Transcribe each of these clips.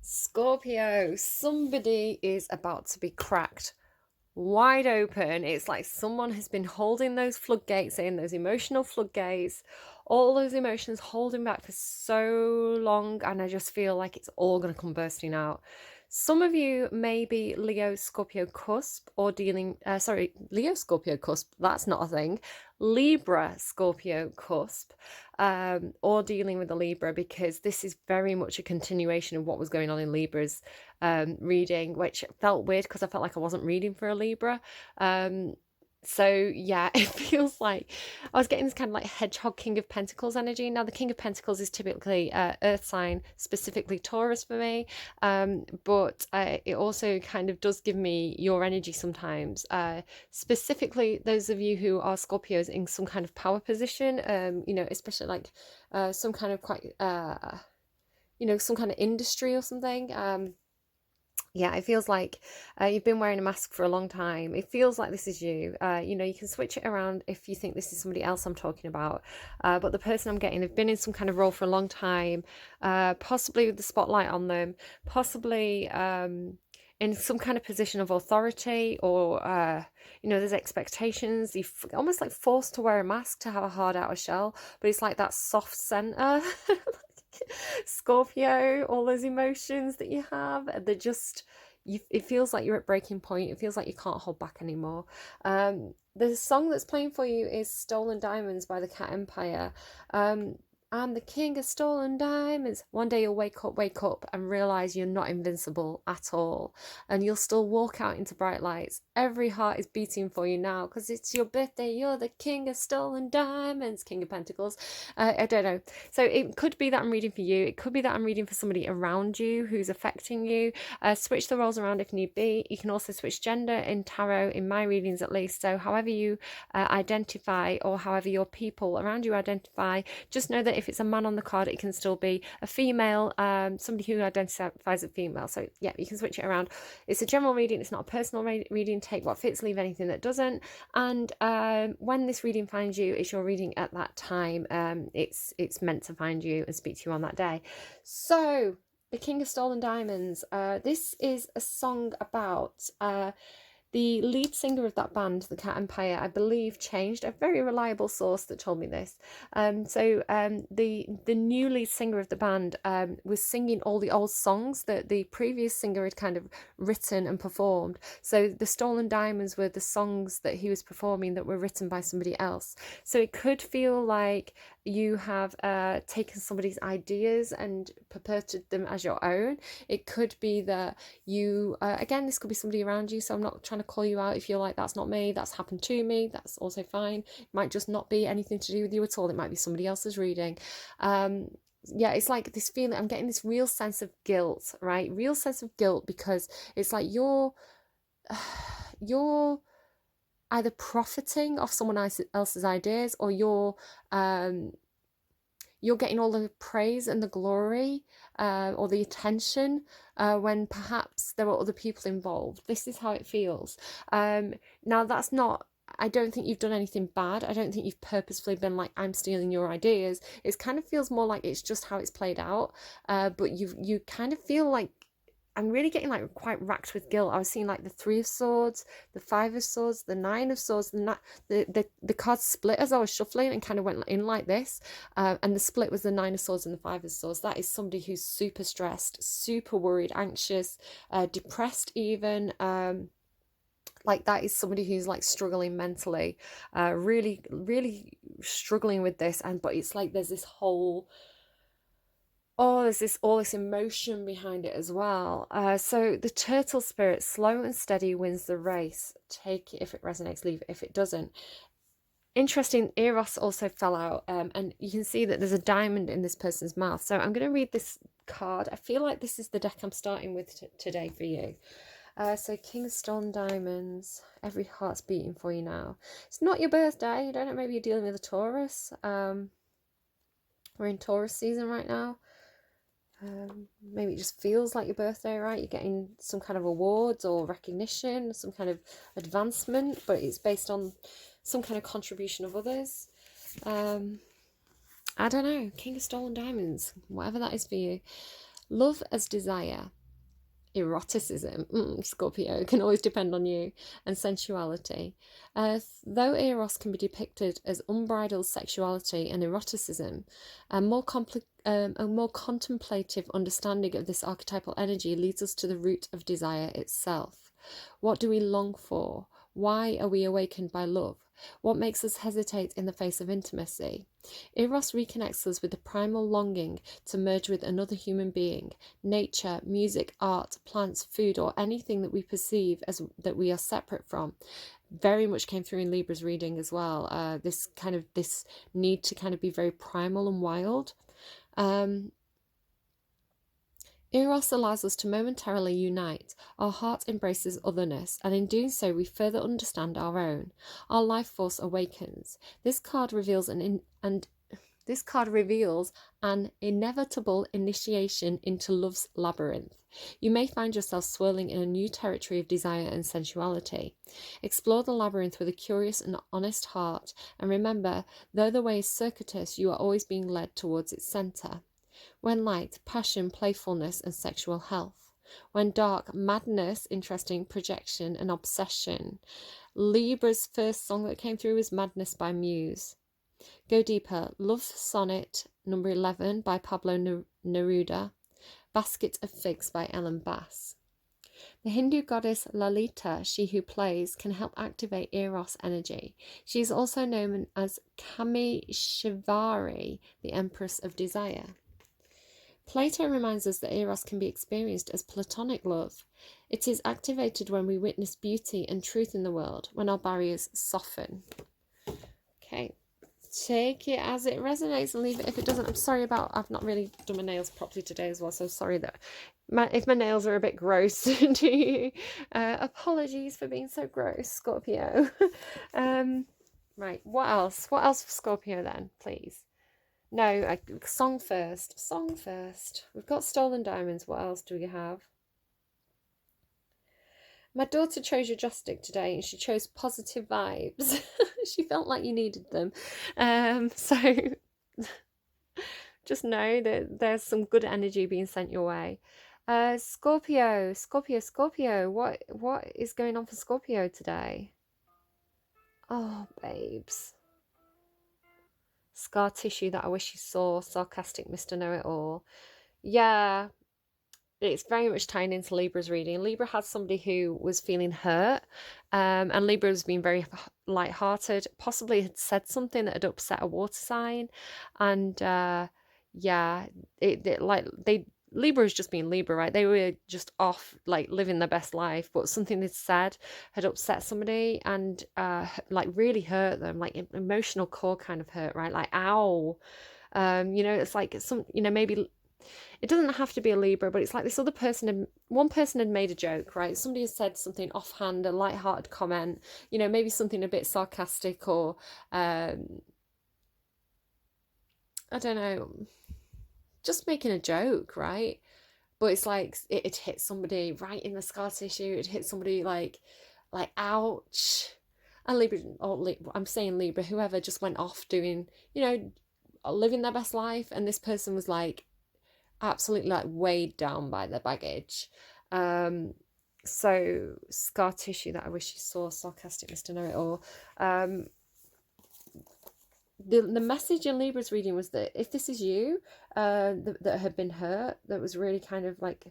Scorpio, somebody is about to be cracked wide open. It's like someone has been holding those floodgates in, those emotional floodgates, all those emotions holding back for so long, and I just feel like it's all going to come bursting out. Some of you may be Leo Scorpio cusp or dealing, Leo Scorpio cusp, that's not a thing. Libra Scorpio cusp, or dealing with a Libra, because this is very much a continuation of what was going on in Libra's reading, which felt weird because I felt like I wasn't reading for a Libra. So yeah, it feels like I was getting this kind of like hedgehog King of Pentacles energy. Now the King of Pentacles is typically earth sign, specifically Taurus for me, but it also kind of does give me your energy sometimes, specifically those of you who are Scorpios in some kind of power position, especially like some kind of quite some kind of industry or something. Yeah, it feels like you've been wearing a mask for a long time. It feels like this is you. You can switch it around if you think this is somebody else I'm talking about. But the person I'm getting have been in some kind of role for a long time, possibly with the spotlight on them, possibly in some kind of position of authority, or, there's expectations. You're almost like forced to wear a mask to have a hard outer shell, but it's like that soft center. Scorpio, all those emotions that you have, they're just it feels like you're at breaking point. It feels like you can't hold back anymore. The song that's playing for you is Stolen Diamonds by the Cat Empire. I'm the king of stolen diamonds. One day you'll wake up and realize you're not invincible at all, and you'll still walk out into bright lights. Every heart is beating for you now because it's your birthday. You're the king of stolen diamonds, King of Pentacles. I don't know. So it could be that I'm reading for you. It could be that I'm reading for somebody around you who's affecting you. Switch the roles around if need be. You can also switch gender in tarot, in my readings at least. So however you identify, or however your people around you identify, just know that if it's a man on the card, it can still be a female, somebody who identifies as female. So yeah, you can switch it around. It's a general reading. It's not a personal reading. Take what fits, leave anything that doesn't. And when this reading finds you, it's your reading at that time. It's meant to find you and speak to you on that day. So the King of Stolen Diamonds. This is a song about the lead singer of that band, the Cat Empire, I believe changed. A very reliable source that told me this. The new lead singer of the band was singing all the old songs that the previous singer had kind of written and performed. So the Stolen Diamonds were the songs that he was performing that were written by somebody else. So it could feel like you have taken somebody's ideas and perpetuated them as your own. It could be that you, again, this could be somebody around you, so I'm not trying to call you out if you're like, that's not me, that's happened to me, that's also fine. It might just not be anything to do with you at all. It might be somebody else's reading. Yeah, it's like this feeling, I'm getting this real sense of guilt, right? Real sense of guilt, because it's like you're either profiting off someone else's ideas, or you're getting all the praise and the glory, or the attention, when perhaps there are other people involved. This is how it feels. Now, that's not, I don't think you've done anything bad. I don't think you've purposefully been like, I'm stealing your ideas. It kind of feels more like it's just how it's played out. But you kind of feel like, I'm really getting like quite racked with guilt. I was seeing like the 3 of Swords, the 5 of Swords, the 9 of Swords, the cards split as I was shuffling and kind of went in like this. And the split was the 9 of Swords and the 5 of Swords. That is somebody who's super stressed, super worried, anxious, depressed even. Like that is somebody who's like struggling mentally, really, really struggling with this. But it's like there's this whole, there's all this emotion behind it as well. So the turtle spirit, slow and steady wins the race. Take it if it resonates, leave it if it doesn't. Interesting, Eros also fell out, and you can see that there's a diamond in this person's mouth. So I'm going to read this card. I feel like this is the deck I'm starting with today for you. So King of Stolen Diamonds, every heart's beating for you now. It's not your birthday. I don't know, maybe you're dealing with a Taurus. We're in Taurus season right now. Maybe it just feels like your birthday, right? You're getting some kind of awards or recognition, some kind of advancement, but it's based on some kind of contribution of others. I don't know. King of Stolen Diamonds, whatever that is for you. Love as desire. Eroticism, Scorpio, can always depend on you, and sensuality. Though Eros can be depicted as unbridled sexuality and eroticism, a more contemplative understanding of this archetypal energy leads us to the root of desire itself. What do we long for? Why are we awakened by love? What makes us hesitate in the face of intimacy? Eros reconnects us with the primal longing to merge with another human being. Nature, music, art, plants, food, or anything that we perceive as that we are separate from. Very much came through in Libra's reading as well. This need to kind of be very primal and wild. Eros allows us to momentarily unite. Our heart embraces otherness, and in doing so we further understand our own. Our life force awakens. This card reveals an inevitable initiation into love's labyrinth. You may find yourself swirling in a new territory of desire and sensuality. Explore the labyrinth with a curious and honest heart, and remember, though the way is circuitous, you are always being led towards its centre. When light, passion, playfulness, and sexual health. When dark, madness, interesting, projection, and obsession. Libra's first song that came through was Madness by Muse. Go deeper. Love Sonnet number 11 by Pablo Neruda. Basket of Figs by Ellen Bass. The Hindu goddess Lalita, she who plays, can help activate Eros energy. She is also known as Kameshvari, the Empress of Desire. Plato reminds us that Eros can be experienced as platonic love. It is activated when we witness beauty and truth in the world, when our barriers soften. Okay, take it as it resonates and leave it if it doesn't. I'm sorry I've not really done my nails properly today as well, so sorry that if my nails are a bit gross to you. Apologies for being so gross, Scorpio. Right, what else? What else for Scorpio then, please? No, song first. Song first. We've got Stolen Diamonds. What else do we have? My daughter chose your joss stick today and she chose positive vibes. She felt like you needed them. So just know that there's some good energy being sent your way. Scorpio. What is going on for Scorpio today? Oh, babes. Scar tissue that I wish you saw. Sarcastic Mr. Know-It-All. Yeah, it's very much tying into Libra's reading. Libra had somebody who was feeling hurt, and Libra has been very light-hearted, possibly had said something that had upset a water sign, and yeah, Libra is just being Libra, right? They were just off, like, living their best life, but something they'd said had upset somebody and, like, really hurt them, like, emotional core kind of hurt, right? Like, ow. It's like maybe it doesn't have to be a Libra, but it's like this other person, one person had made a joke, right? Somebody has said something offhand, a light-hearted comment, maybe something a bit sarcastic or, I don't know, just making a joke, right? But it's like it hit somebody right in the scar tissue. It hit somebody like ouch. And Libra, I'm saying Libra, whoever just went off doing, living their best life, and this person was like absolutely like weighed down by their baggage. So scar tissue that I wish you saw. Sarcastic Mr. Know-It-All. The message in Libra's reading was that if this is you, that had been hurt, that was really kind of like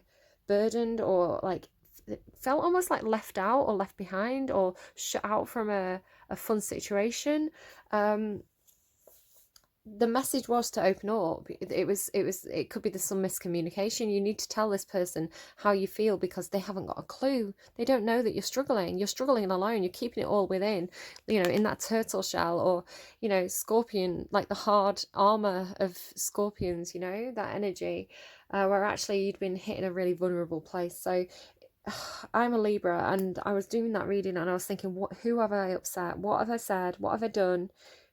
burdened, or like felt almost like left out or left behind or shut out from a fun situation, the message was to open up. It could be there's some miscommunication. You need to tell this person how you feel, because they haven't got a clue. They don't know that you're struggling alone. You're keeping it all within, in that turtle shell, or scorpion, like the hard armor of scorpions, that energy, where actually you'd been hit in a really vulnerable place. So I'm a Libra, and I was doing that reading and I was thinking, who have I upset? What have I said? What have I done?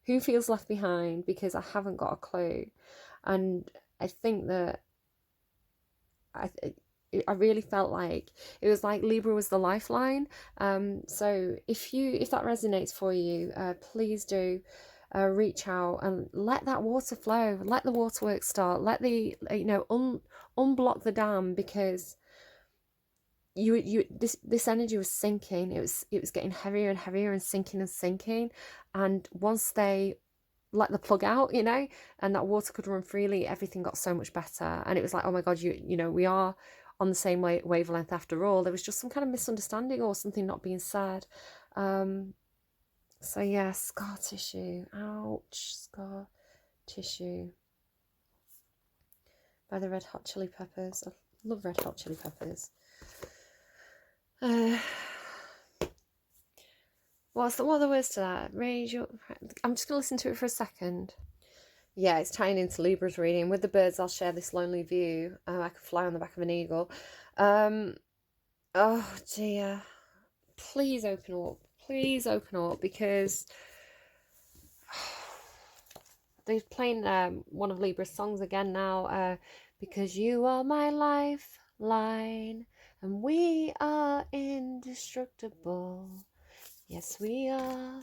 Who feels left behind? Because I haven't got a clue. And I think that I really felt like it was like Libra was the lifeline. So if that resonates for you, please do reach out and let that water flow, let the waterworks start, let the, you know, unblock the dam, because this energy was sinking. It was getting heavier and heavier and sinking, and once they let the plug out, you know, and that water could run freely, everything got so much better. And it was like, oh my God, you know, we are on the same wavelength after all. There was just some kind of misunderstanding or something not being said. So yeah, scar tissue. Ouch, scar tissue. By the Red Hot Chili Peppers. I love Red Hot Chili Peppers. What are the words to that? I'm just going to listen to it for a second. Yeah, it's tying into Libra's reading. With the birds, I'll share this lonely view. I could fly on the back of an eagle. Oh dear. Please open up. Please open up, because they're playing one of Libra's songs again now. Because you are my lifeline, and we are indestructible. Yes, we are.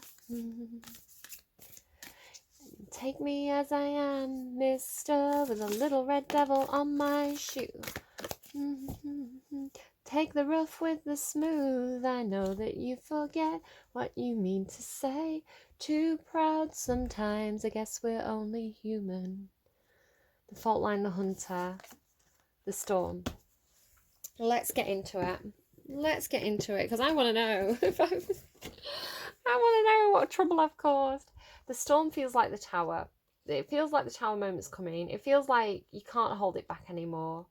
Take me as I am, mister, with a little red devil on my shoe. Take the rough with the smooth. I know that you forget what you mean to say. Too proud sometimes, I guess we're only human. The fault line, the hunter, the storm. Let's get into it. Let's get into it, because I want to know. I want to know what trouble I've caused. The storm feels like the tower. It feels like the tower moment's coming. It feels like you can't hold it back anymore.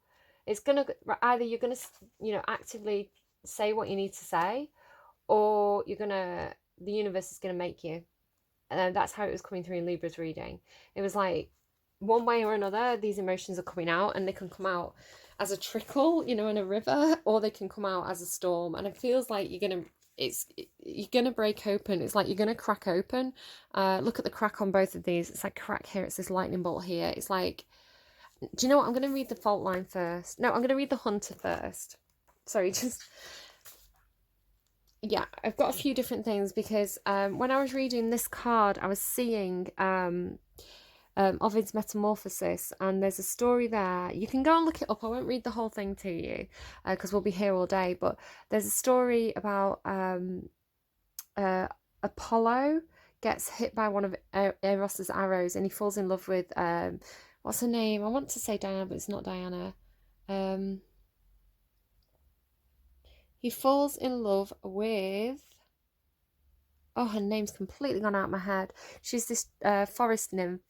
It's gonna, either you're gonna, you know, actively say what you need to say, or the universe is gonna make you. And that's how it was coming through in Libra's reading. It was like, one way or another, these emotions are coming out, and they can come out as a trickle, you know, in a river, or they can come out as a storm. And it feels like you're gonna break open. It's like you're gonna crack open. Look at the crack on both of these. It's like crack here. It's this lightning bolt here. It's like, do you know what? I'm gonna read the fault line first. No, I'm gonna read the hunter first. Sorry, yeah, I've got a few different things, because when I was reading this card, I was seeing Ovid's Metamorphosis, and there's a story there. You can go and look it up. I won't read the whole thing to you, because we'll be here all day, but there's a story about Apollo gets hit by one of Eros's arrows, and he falls in love with what's her name? I want to say Diana, but it's not Diana. He falls in love with, oh, her name's completely gone out of my head. She's this forest nymph,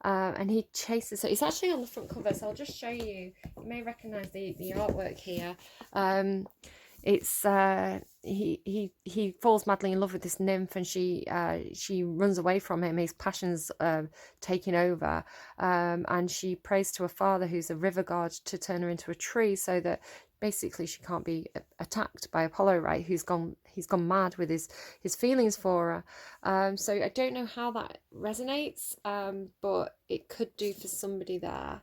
and he chases her. It's actually on the front cover, so I'll just show you. You may recognise the artwork here. It's he falls madly in love with this nymph, and she runs away from him. His passion's taking over, and she prays to her father, who's a river god, to turn her into a tree, so that basically she can't be attacked by Apollo, right? He's gone mad with his feelings for her. So I don't know how that resonates, but it could do for somebody there.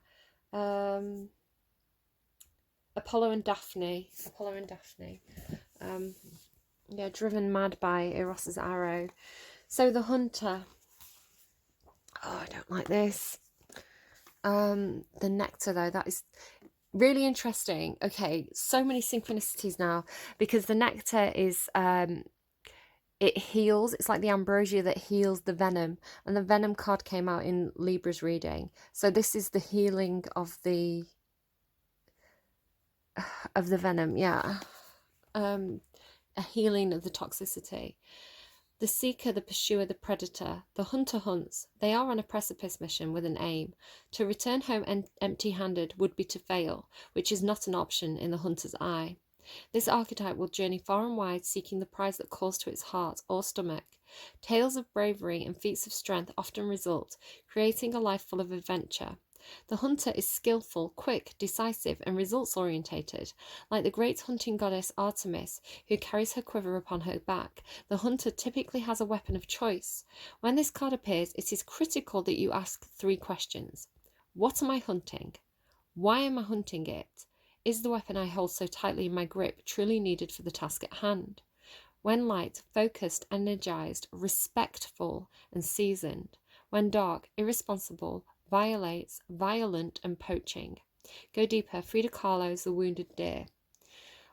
Apollo and Daphne. Yeah, driven mad by Eros's arrow. So the hunter. Oh, I don't like this. The nectar, though, that is really interesting. Okay, so many synchronicities now, because the nectar is it heals. It's like the ambrosia that heals the venom, and the venom card came out in Libra's reading. So this is the healing of the venom. Yeah, a healing of the toxicity. The seeker, the pursuer, the predator, the hunter hunts. They are on a precipice mission with an aim. To return home empty-handed would be to fail, which is not an option in the hunter's eye. This archetype will journey far and wide, seeking the prize that calls to its heart or stomach. Tales of bravery and feats of strength often result, creating a life full of adventure. The hunter is skillful, quick, decisive, and results-orientated. Like the great hunting goddess Artemis, who carries her quiver upon her back, the hunter typically has a weapon of choice. When this card appears, it is critical that you ask 3 questions. What am I hunting? Why am I hunting it? Is the weapon I hold so tightly in my grip truly needed for the task at hand? When light, focused, energized, respectful, and seasoned, When dark, irresponsible, violates, violent, and poaching. Go deeper, Frida Kahlo's The Wounded Deer.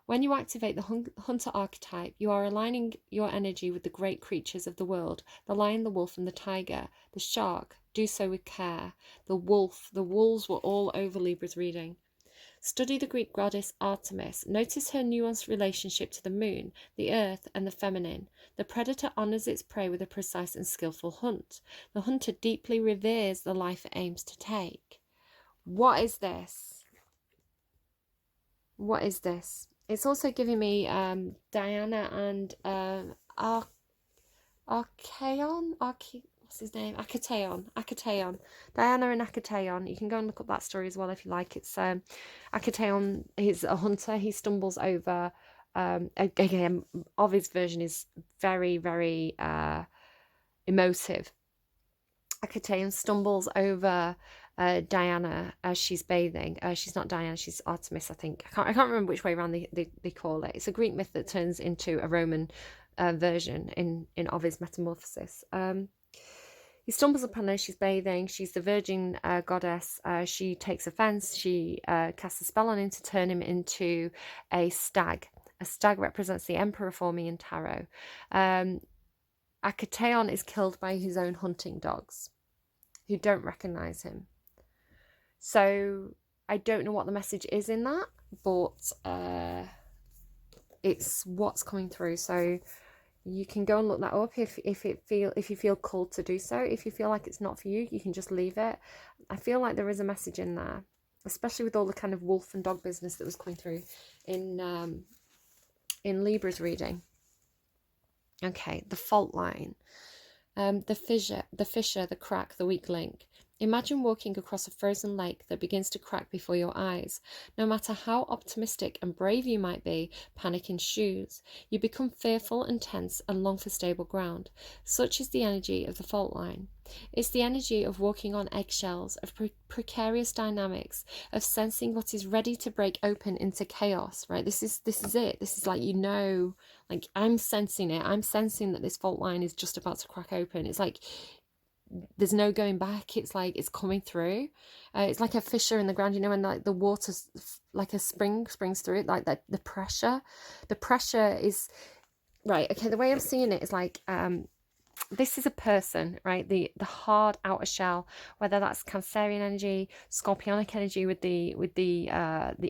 When you activate the hunter archetype, you are aligning your energy with the great creatures of the world, the lion, the wolf, and the tiger. The shark, do so with care. The wolf, the wolves were all over Libra's reading. Study the Greek goddess Artemis. Notice her nuanced relationship to the moon, the earth, and the feminine. The predator honors its prey with a precise and skillful hunt. The hunter deeply reveres the life it aims to take. What is this? What is this? It's also giving me Diana and Archaon? What's his name? Akateon. Diana and Akateon. You can go and look up that story as well if you like. It's Akateon, he's a hunter. He stumbles over, again, Ovid's version is very, very emotive. Akateon stumbles over Diana as she's bathing. She's not Diana, she's Artemis, I think. I can't remember which way around they call it. It's a Greek myth that turns into a Roman version in Ovid's Metamorphosis. He stumbles upon her, she's bathing, she's the virgin goddess. She takes offense, she casts a spell on him to turn him into a stag. A stag represents the emperor for me in tarot. Akateon is killed by his own hunting dogs, who don't recognize him. So I don't know what the message is in that, but it's what's coming through. So you can go and look that up if you feel called to do so. If you feel like it's not for you, you can just leave it. I feel like there is a message in there, especially with all the kind of wolf and dog business that was coming through in Libra's reading. Okay, the fault line. The fissure, the crack, the weak link. Imagine walking across a frozen lake that begins to crack before your eyes. No matter how optimistic and brave you might be, panic ensues. You become fearful and tense and long for stable ground. Such is the energy of the fault line. It's the energy of walking on eggshells, of precarious dynamics, of sensing what is ready to break open into chaos, right? This is it. This is like, like I'm sensing it. I'm sensing that this fault line is just about to crack open. It's like there's no going back. It's like it's coming through. It's like a fissure in the ground, when like the water, like a spring springs through it, like that. The pressure is right. Okay, the way I'm seeing it is like this is a person, right? The hard outer shell, whether that's Cancerian energy, Scorpionic energy with the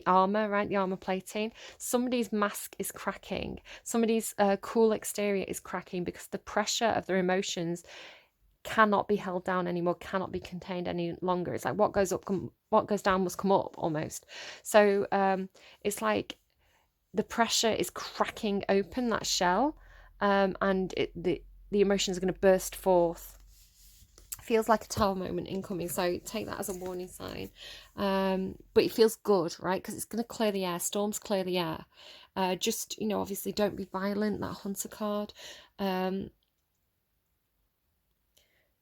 armor, right? The armor plating. Somebody's mask is cracking. Somebody's cool exterior is cracking because the pressure of their emotions cannot be held down anymore, cannot be contained any longer. It's like what goes down must come up almost. So it's like the pressure is cracking open that shell, and the emotions are going to burst forth. Feels like a tower moment incoming, so take that as a warning sign. But it feels good, right? Because it's going to clear the air. Storms clear the air. Just, obviously don't be violent, that hunter card.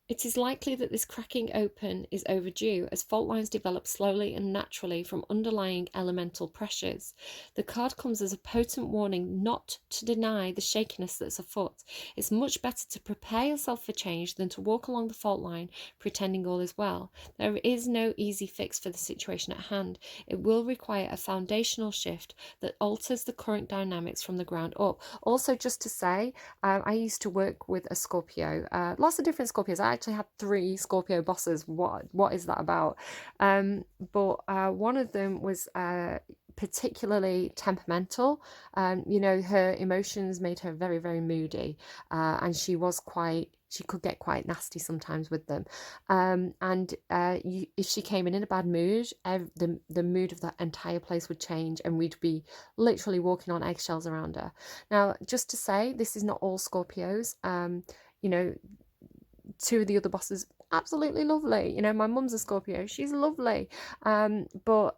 It is likely that this cracking open is overdue as fault lines develop slowly and naturally from underlying elemental pressures. The card comes as a potent warning not to deny the shakiness that's afoot. It's much better to prepare yourself for change than to walk along the fault line pretending all is well. There is no easy fix for the situation at hand. It will require a foundational shift that alters the current dynamics from the ground up. Also, just to say, I used to work with a Scorpio, lots of different Scorpios. I actually had 3 Scorpio bosses. What is that about? But one of them was particularly temperamental. Her emotions made her very, very moody, and she could get quite nasty sometimes with them. If she came in a bad mood, the mood of that entire place would change, and we'd be literally walking on eggshells around her. Now, just to say, this is not all Scorpios. 2 of the other bosses, absolutely lovely. My mum's a Scorpio, she's lovely. But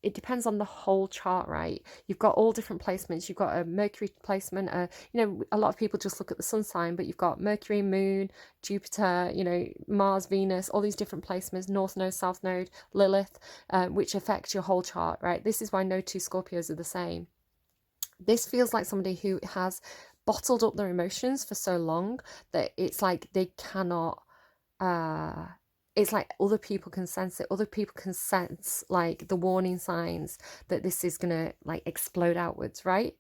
it depends on the whole chart, right? You've got all different placements. You've got a Mercury placement. A lot of people just look at the sun sign, but you've got Mercury, Moon, Jupiter, Mars, Venus, all these different placements, North Node, South Node, Lilith, which affects your whole chart, right? This is why no 2 Scorpios are the same. This feels like somebody who has bottled up their emotions for so long that it's like they cannot it's like other people can sense it. Other people can sense like the warning signs that this is gonna like explode outwards, right?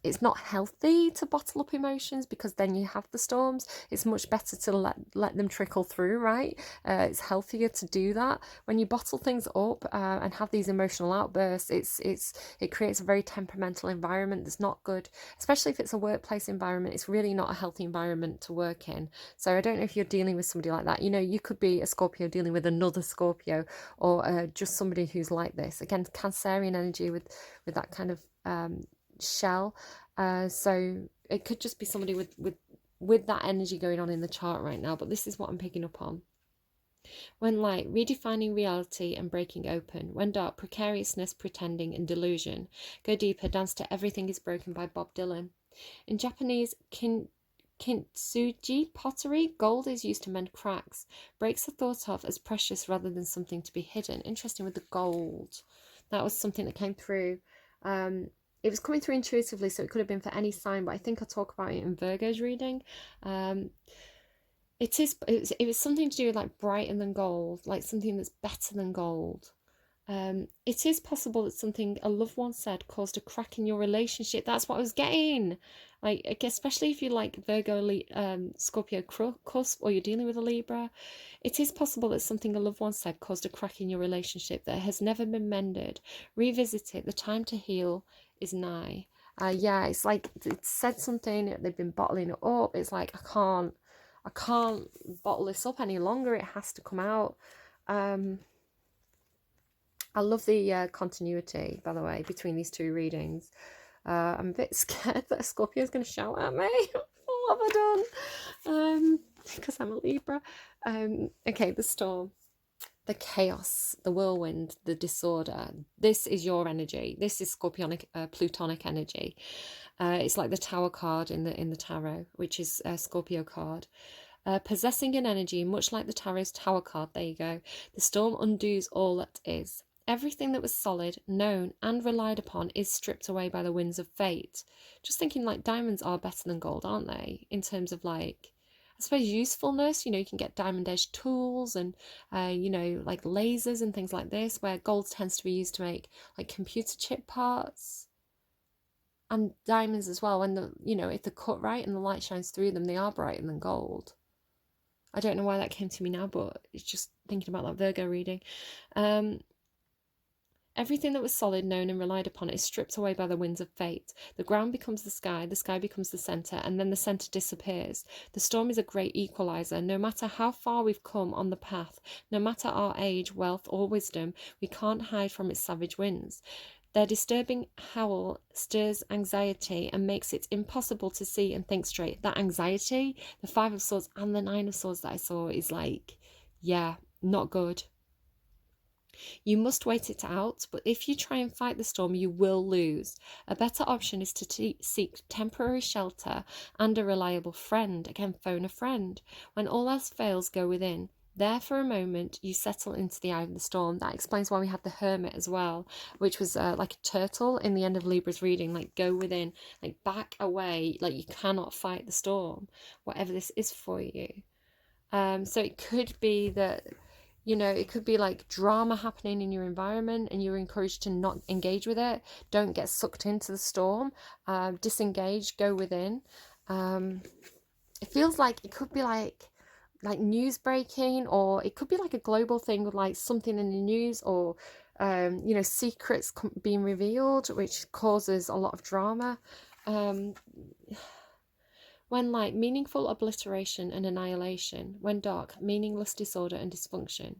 It's not healthy to bottle up emotions, because then you have the storms. It's much better to let them trickle through, right? It's healthier to do that. When you bottle things up and have these emotional outbursts, it creates a very temperamental environment that's not good, especially if it's a workplace environment. It's really not a healthy environment to work in. So I don't know if you're dealing with somebody like that. You know, you could be a Scorpio dealing with another Scorpio, or just somebody who's like this. Again, Cancerian energy with that kind of shell. So it could just be somebody with that energy going on in the chart right now, but this is what I'm picking up on. When light, redefining reality and breaking open. When dark, precariousness, pretending, and delusion. Go deeper, dance to Everything is Broken by Bob Dylan. In Japanese kintsugi pottery, gold is used to mend cracks. Breaks are thought of as precious rather than something to be hidden. Interesting with the gold. That was something that came through. It was coming through intuitively, so it could have been for any sign, but I think I'll talk about it in Virgo's reading. It was something to do with like brighter than gold, like something that's better than gold. It is possible that something a loved one said caused a crack in your relationship. That's what I was getting. Like, I guess, especially if you like Virgo, Scorpio cusp, or you're dealing with a Libra, it is possible that something a loved one said caused a crack in your relationship that has never been mended. Revisit it. The time to heal is nigh. Yeah, it's like it said something. They've been bottling it up. It's like I can't bottle this up any longer. It has to come out. I love the continuity, by the way, between these two readings. I'm a bit scared that a Scorpio is going to shout at me. What have I done? Because I'm a Libra. Okay, the storm, the chaos, the whirlwind, the disorder. This is your energy. This is Scorpionic, Plutonic energy. It's like the Tower card in the tarot, which is a Scorpio card. Possessing an energy, much like the tarot's Tower card. There you go. The storm undoes all that is. Everything that was solid, known, and relied upon is stripped away by the winds of fate. Just thinking, like, diamonds are better than gold, aren't they? In terms of, like, I suppose usefulness. You know, you can get diamond edged tools and, you know, like lasers and things like this, where gold tends to be used to make, like, computer chip parts. And diamonds as well, when you know, if they're cut right and the light shines through them, they are brighter than gold. I don't know why that came to me now, but it's just thinking about that Virgo reading. Everything that was solid, known, and relied upon is stripped away by the winds of fate. The ground becomes the sky becomes the centre, and then the centre disappears. The storm is a great equaliser. No matter how far we've come on the path, no matter our age, wealth, or wisdom, we can't hide from its savage winds. Their disturbing howl stirs anxiety and makes it impossible to see and think straight. That anxiety, the Five of Swords and the Nine of Swords that I saw, is like, yeah, not good. You must wait it out, but if you try and fight the storm, you will lose. A better option is to seek temporary shelter and a reliable friend. Again, phone a friend. When all else fails, go within. There for a moment, you settle into the eye of the storm. That explains why we had the Hermit as well, which was like a turtle in the end of Libra's reading, like go within, like back away, like you cannot fight the storm, whatever this is for you. So it could be that, you know, it could be like drama happening in your environment and you're encouraged to not engage with it. Don't get sucked into the storm. Disengage, go within. It feels like it could be like news breaking, or it could be like a global thing with like something in the news, or you know, secrets being revealed, which causes a lot of drama. When light, meaningful obliteration and annihilation. When dark, meaningless disorder and dysfunction.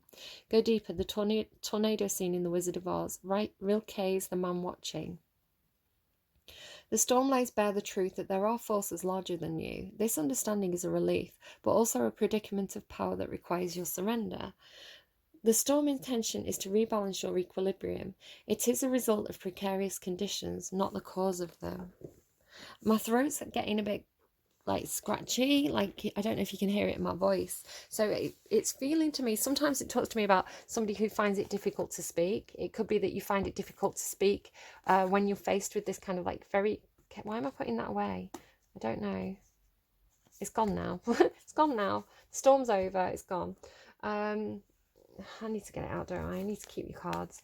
Go deeper, the tornado scene in The Wizard of Oz. Right, Rilke is the man watching. The storm lays bare the truth that there are forces larger than you. This understanding is a relief, but also a predicament of power that requires your surrender. The storm intention is to rebalance your equilibrium. It is a result of precarious conditions, not the cause of them. My throat's getting a bit like scratchy, like I don't know if you can hear it in my voice. So it's feeling to me, sometimes it talks to me about somebody who finds it difficult to speak. It could be that you find it difficult to speak when you're faced with this kind of like very, why am I putting that away? I don't know. It's gone now. It's gone now. The storm's over. It's gone. I need to get it out, don't I? I need to keep your cards.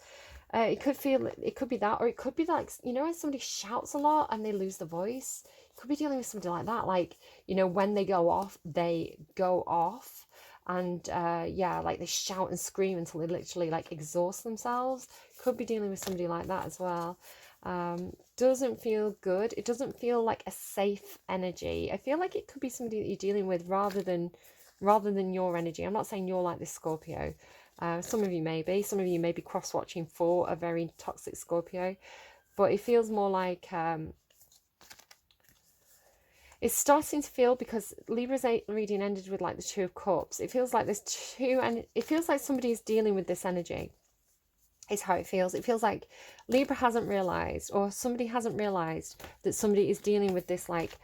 It could be that, or it could be like, you know, when somebody shouts a lot and they lose the voice. You could be dealing with somebody like that. Like, you know, when they go off, and yeah, like they shout and scream until they literally like exhaust themselves. Could be dealing with somebody like that as well. Doesn't feel good. It doesn't feel like a safe energy. I feel like it could be somebody that you're dealing with rather than your energy. I'm not saying you're like this Scorpio. Some of you may be. Some of you may be cross-watching for a very toxic Scorpio. But it feels more like... it's starting to feel, because Libra's reading ended with like the Two of Cups. It feels like there's two... and it feels like somebody is dealing with this energy. Is how it feels. It feels like Libra hasn't realised, or somebody hasn't realised that somebody is dealing with this like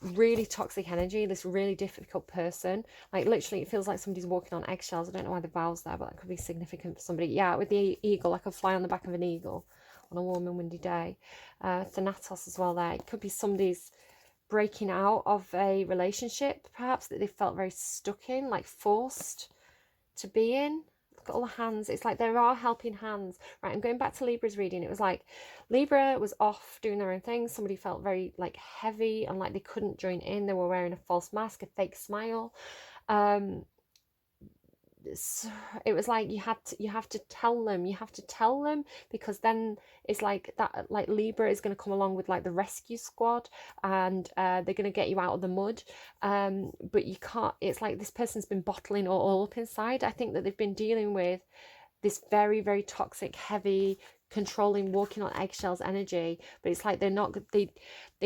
really toxic energy, this really difficult person. Like literally it feels like somebody's walking on eggshells. I don't know why the vowel's there, but that could be significant for somebody. Yeah, with the eagle, I could fly on the back of an eagle on a warm and windy day. Thanatos as well there. It could be somebody's breaking out of a relationship perhaps that they felt very stuck in, like forced to be in. Look at all the hands. It's like there are helping hands. Right, I'm going back to Libra's reading. It was like Libra was off doing their own thing. Somebody felt very like heavy and like they couldn't join in. They were wearing a false mask, a fake smile. So it was like you have to tell them, because then it's like that, like Libra is going to come along with like the rescue squad, and they're going to get you out of the mud, but you can't. It's like this person's been bottling all up inside. I think that they've been dealing with this very, very toxic, heavy, controlling, walking on eggshells energy, but it's like they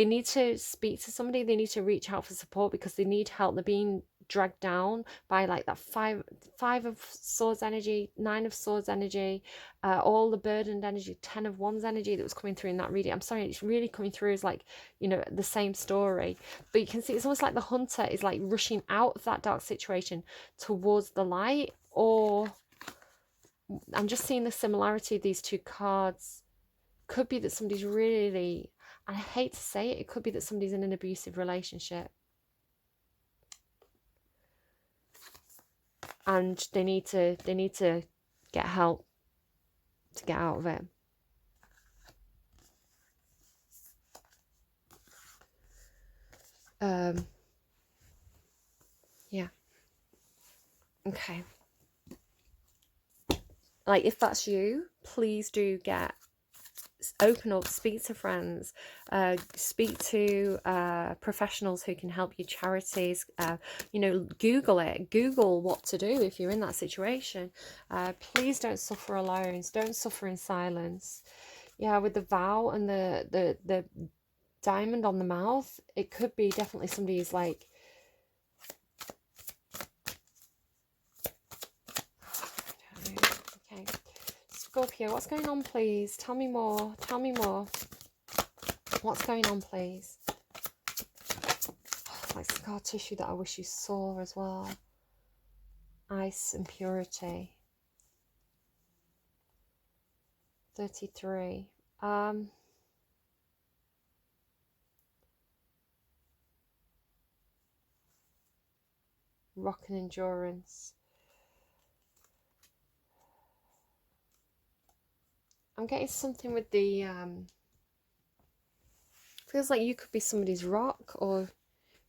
need to speak to somebody. They need to reach out for support because they need help. They're being dragged down by like that five of swords energy, 9 of swords energy, all the burdened energy, 10 of wands energy that was coming through in that reading. I'm sorry, it's really coming through as like, you know, the same story, but you can see it's almost like the hunter is like rushing out of that dark situation towards the light. Or I'm just seeing the similarity of these two cards. Could be that somebody's really, and I hate to say it, it could be that somebody's in an abusive relationship and they need to get help to get out of it. Yeah. Okay. Like, if that's you, please do open up, speak to friends, speak to professionals who can help you, charities, you know, Google what to do if you're in that situation. Please don't suffer alone, don't suffer in silence. Yeah, with the vow and the diamond on the mouth, it could be definitely somebody who's like, okay, Scorpio, what's going on, please? Tell me more. Tell me more. What's going on, please? Like scar tissue that I wish you saw as well. Ice and purity. 33. Rock and endurance. I'm getting something with the feels like you could be somebody's rock, or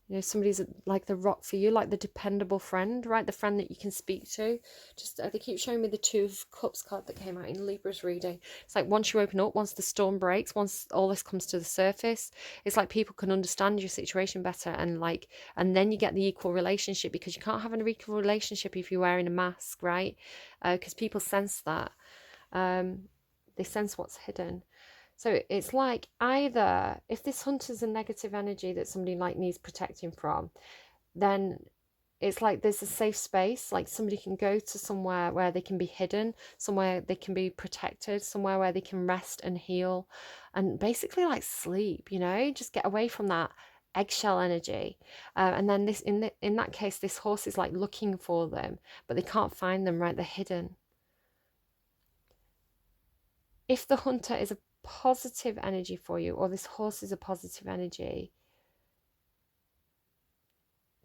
you know, somebody's like the rock for you, like the dependable friend, right? The friend that you can speak to. Just they keep showing me the Two of Cups card that came out in Libra's reading. It's like once you open up, once the storm breaks, once all this comes to the surface, it's like people can understand your situation better, and like, and then you get the equal relationship, because you can't have an equal relationship if you're wearing a mask, right? Because people sense that. They sense what's hidden. So it's like, either if this hunter's a negative energy that somebody like needs protecting from, then it's like there's a safe space, like somebody can go to somewhere where they can be hidden, somewhere they can be protected, somewhere where they can rest and heal and basically like sleep, you know, just get away from that eggshell energy. And then this in that case, this horse is like looking for them, but they can't find them, right? They're hidden. If the hunter is a positive energy for you, or this horse is a positive energy,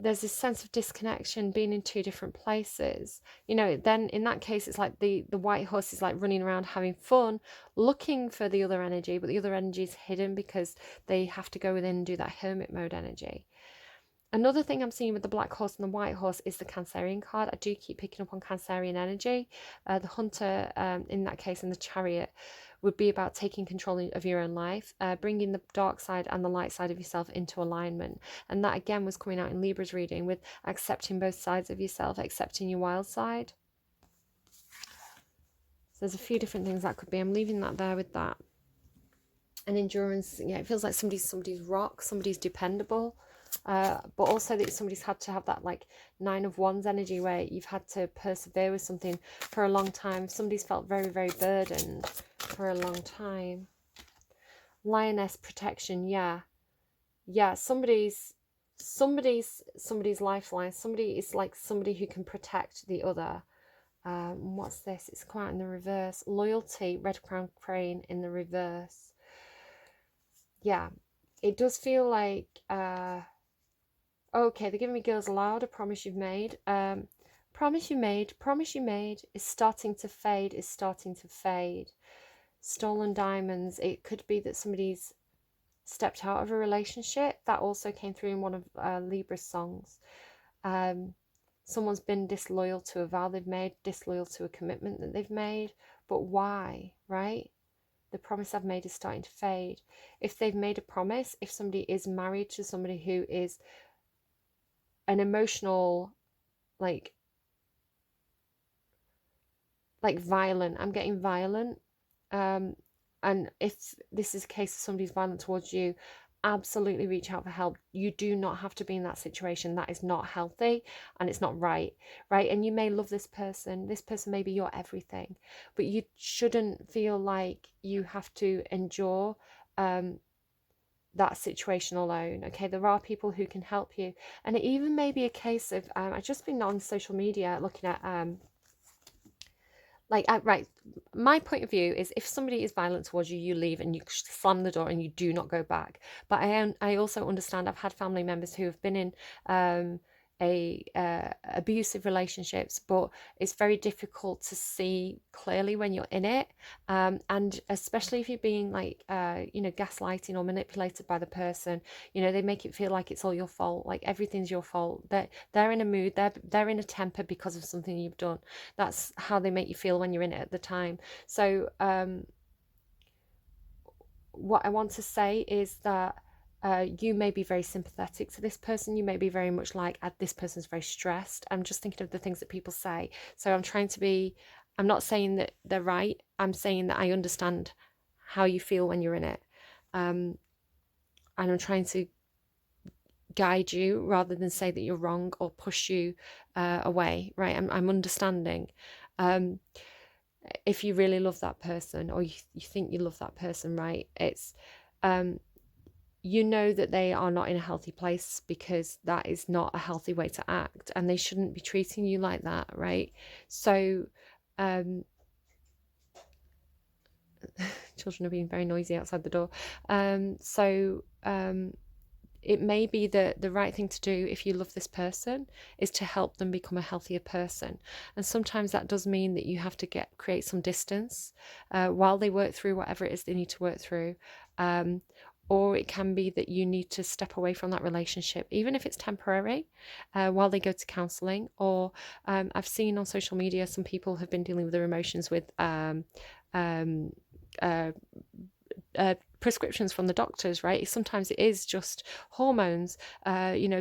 there's this sense of disconnection, being in two different places. You know, then in that case, it's like the white horse is like running around having fun, looking for the other energy, but the other energy is hidden because they have to go within and do that hermit mode energy. Another thing I'm seeing with the black horse and the white horse is the Cancerian card. I do keep picking up on Cancerian energy. The hunter, in that case, and the chariot would be about taking control of your own life, bringing the dark side and the light side of yourself into alignment. And that again was coming out in Libra's reading with accepting both sides of yourself, accepting your wild side. So there's a few different things that could be. I'm leaving that there with that. And endurance, yeah, it feels like somebody's rock, somebody's dependable. But also that somebody's had to have that like 9 of Wands energy where you've had to persevere with something for a long time. Somebody's felt very, very burdened for a long time. Lioness protection, yeah. Somebody's lifeline. Somebody is like somebody who can protect the other. What's this? It's quite in the reverse. Loyalty, red crown crane in the reverse. Yeah, it does feel like okay, they're giving me girls aloud. A promise you've made. Promise you made is starting to fade. Stolen diamonds. It could be that somebody's stepped out of a relationship. That also came through in one of Libra's songs. Someone's been disloyal to a vow they've made, disloyal to a commitment that they've made. But why, right? The promise I've made is starting to fade. If they've made a promise, if somebody is married to somebody who is an emotional, like violent, I'm getting violent. And if this is a case of somebody's violent towards you, absolutely reach out for help. You do not have to be in that situation. That is not healthy and it's not right. And you may love this person may be your everything, but you shouldn't feel like you have to endure that situation alone. Okay, there are people who can help you, and it even may be a case of I've just been on social media looking at right, my point of view is if somebody is violent towards you, you leave and you slam the door and you do not go back. But I also understand, I've had family members who have been in abusive relationships, but it's very difficult to see clearly when you're in it, and especially if you're being gaslighting or manipulated by the person. They make it feel like it's all your fault, like everything's your fault, that they're in a mood, they're in a temper because of something you've done. That's how they make you feel when you're in it at the time. So what I want to say is that you may be very sympathetic to this person. You may be very much like, this person's very stressed. I'm just thinking of the things that people say. So I'm not saying that they're right. I'm saying that I understand how you feel when you're in it. And I'm trying to guide you rather than say that you're wrong or push you away, right? I'm understanding. If you really love that person, or you think you love that person, right? It's that they are not in a healthy place, because that is not a healthy way to act, and they shouldn't be treating you like that, right? So children are being very noisy outside the door. It may be that the right thing to do, if you love this person, is to help them become a healthier person. And sometimes that does mean that you have to create some distance while they work through whatever it is they need to work through. Or it can be that you need to step away from that relationship, even if it's temporary, while they go to counselling. Or I've seen on social media some people have been dealing with their emotions with prescriptions from the doctors, right? Sometimes it is just hormones.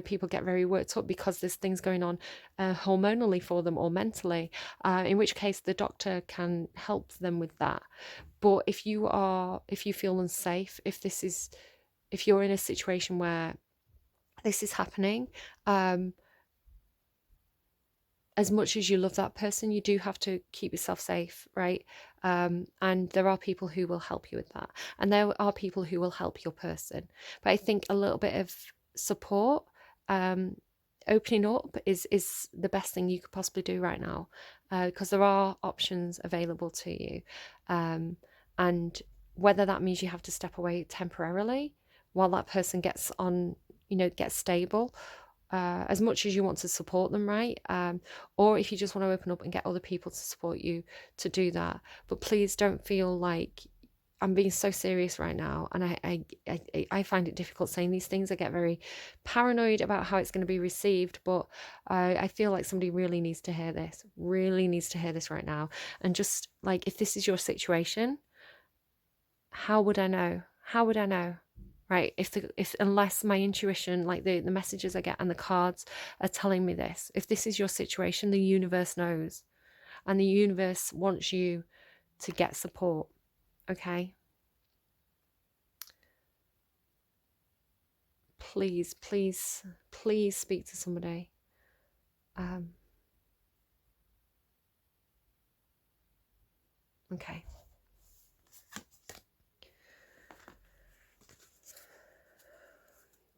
People get very worked up because there's things going on hormonally for them or mentally, in which case the doctor can help them with that. But if you feel unsafe, if you're in a situation where this is happening, as much as you love that person, you do have to keep yourself safe, right? And there are people who will help you with that. And there are people who will help your person. But I think a little bit of support, opening up is the best thing you could possibly do right now, because there are options available to you. And whether that means you have to step away temporarily while that person gets stable, as much as you want to support them, right? Or if you just want to open up and get other people to support you to do that. But please don't feel like I'm being so serious right now, and I find it difficult saying these things. I get very paranoid about how it's going to be received, but I feel like somebody really needs to hear this, right now. And just like, if this is your situation, how would I know? How would I know? Right? If unless my intuition, like the messages I get and the cards are telling me this, if this is your situation, the universe knows, and the universe wants you to get support. Okay? Please, please, please speak to somebody. Okay.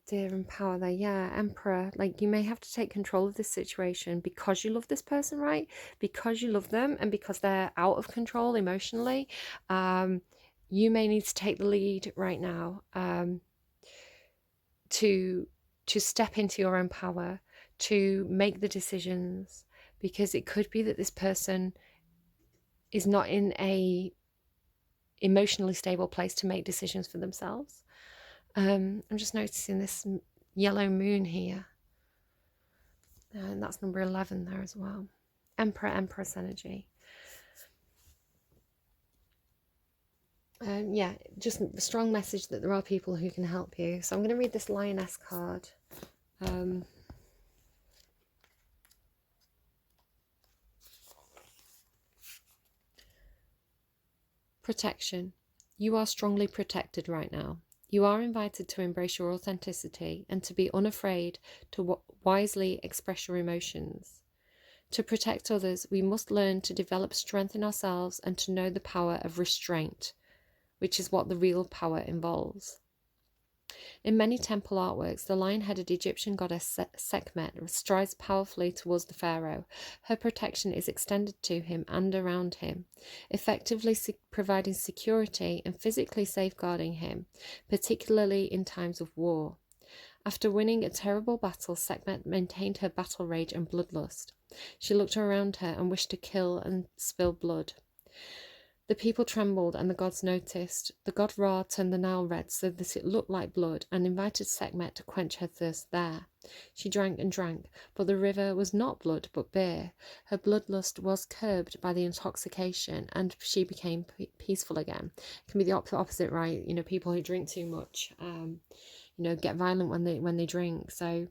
Dear and power there, yeah, Emperor. Like, you may have to take control of this situation because you love this person, right? Because you love them and because they're out of control emotionally. You may need to take the lead right now, to step into your own power, to make the decisions, because it could be that this person is not in a emotionally stable place to make decisions for themselves. I'm just noticing this yellow moon here, and that's number 11 there as well. Empress energy. Yeah, just a strong message that there are people who can help you. So I'm going to read this Lioness card. Protection. You are strongly protected right now. You are invited to embrace your authenticity and to be unafraid to wisely express your emotions. To protect others, we must learn to develop strength in ourselves and to know the power of restraint, which is what the real power involves. In many temple artworks, the lion-headed Egyptian goddess Sekhmet strides powerfully towards the pharaoh. Her protection is extended to him and around him, effectively providing security and physically safeguarding him, particularly in times of war. After winning a terrible battle, Sekhmet maintained her battle rage and bloodlust. She looked around her and wished to kill and spill blood. The people trembled, and the gods noticed. The god Ra turned the Nile red so that it looked like blood, and invited Sekhmet to quench her thirst there. She drank and drank, but the river was not blood but beer. Her bloodlust was curbed by the intoxication, and she became peaceful again. It can be the opposite, right? You know, people who drink too much, get violent when they drink. So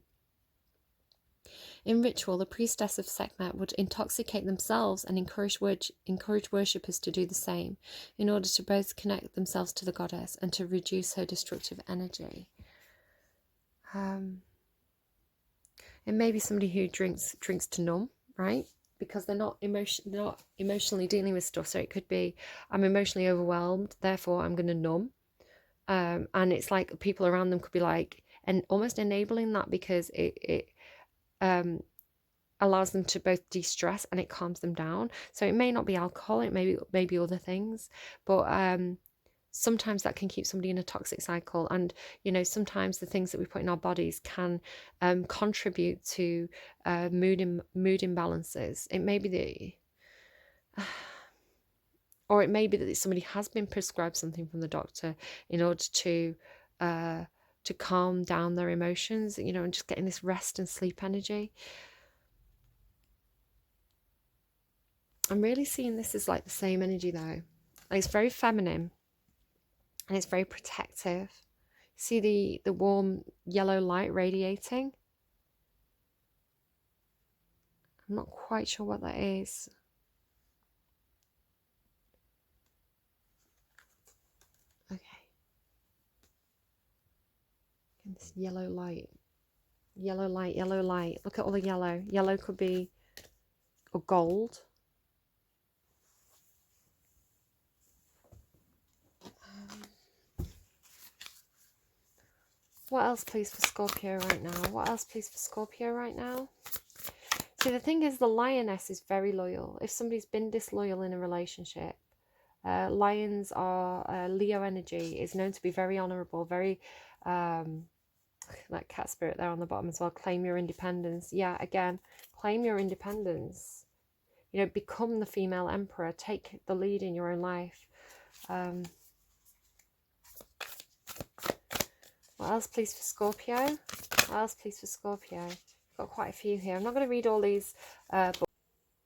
in ritual, the priestess of Sekhmet would intoxicate themselves and encourage worshippers to do the same, in order to both connect themselves to the goddess and to reduce her destructive energy. It may be somebody who drinks to numb, right? Because they're not emotionally dealing with stuff. So it could be, I'm emotionally overwhelmed, therefore I'm going to numb. And it's like people around them could be like, and almost enabling that, because it allows them to both de-stress and it calms them down. So it may not be alcohol, it may be other things, but sometimes that can keep somebody in a toxic cycle. And sometimes the things that we put in our bodies can contribute to mood imbalances. It may be or it may be that somebody has been prescribed something from the doctor in order to calm down their emotions, and just getting this rest and sleep energy. I'm really seeing this as like the same energy though. And it's very feminine and it's very protective. See the warm yellow light radiating? I'm not quite sure what that is. Okay. And this yellow light. Yellow light, yellow light. Look at all the yellow. Yellow could be or gold. What else, please, for Scorpio right now? What else, please, for Scorpio right now? See, the thing is, the lioness is very loyal. If somebody's been disloyal in a relationship, lions are Leo energy, is known to be very honourable, very that cat spirit there on the bottom as well. Claim your independence. Yeah, again, claim your independence. You know, become the female emperor. Take the lead in your own life. What else, please, for Scorpio? What else, please, for Scorpio? Got quite a few here. I'm not going to read all these, but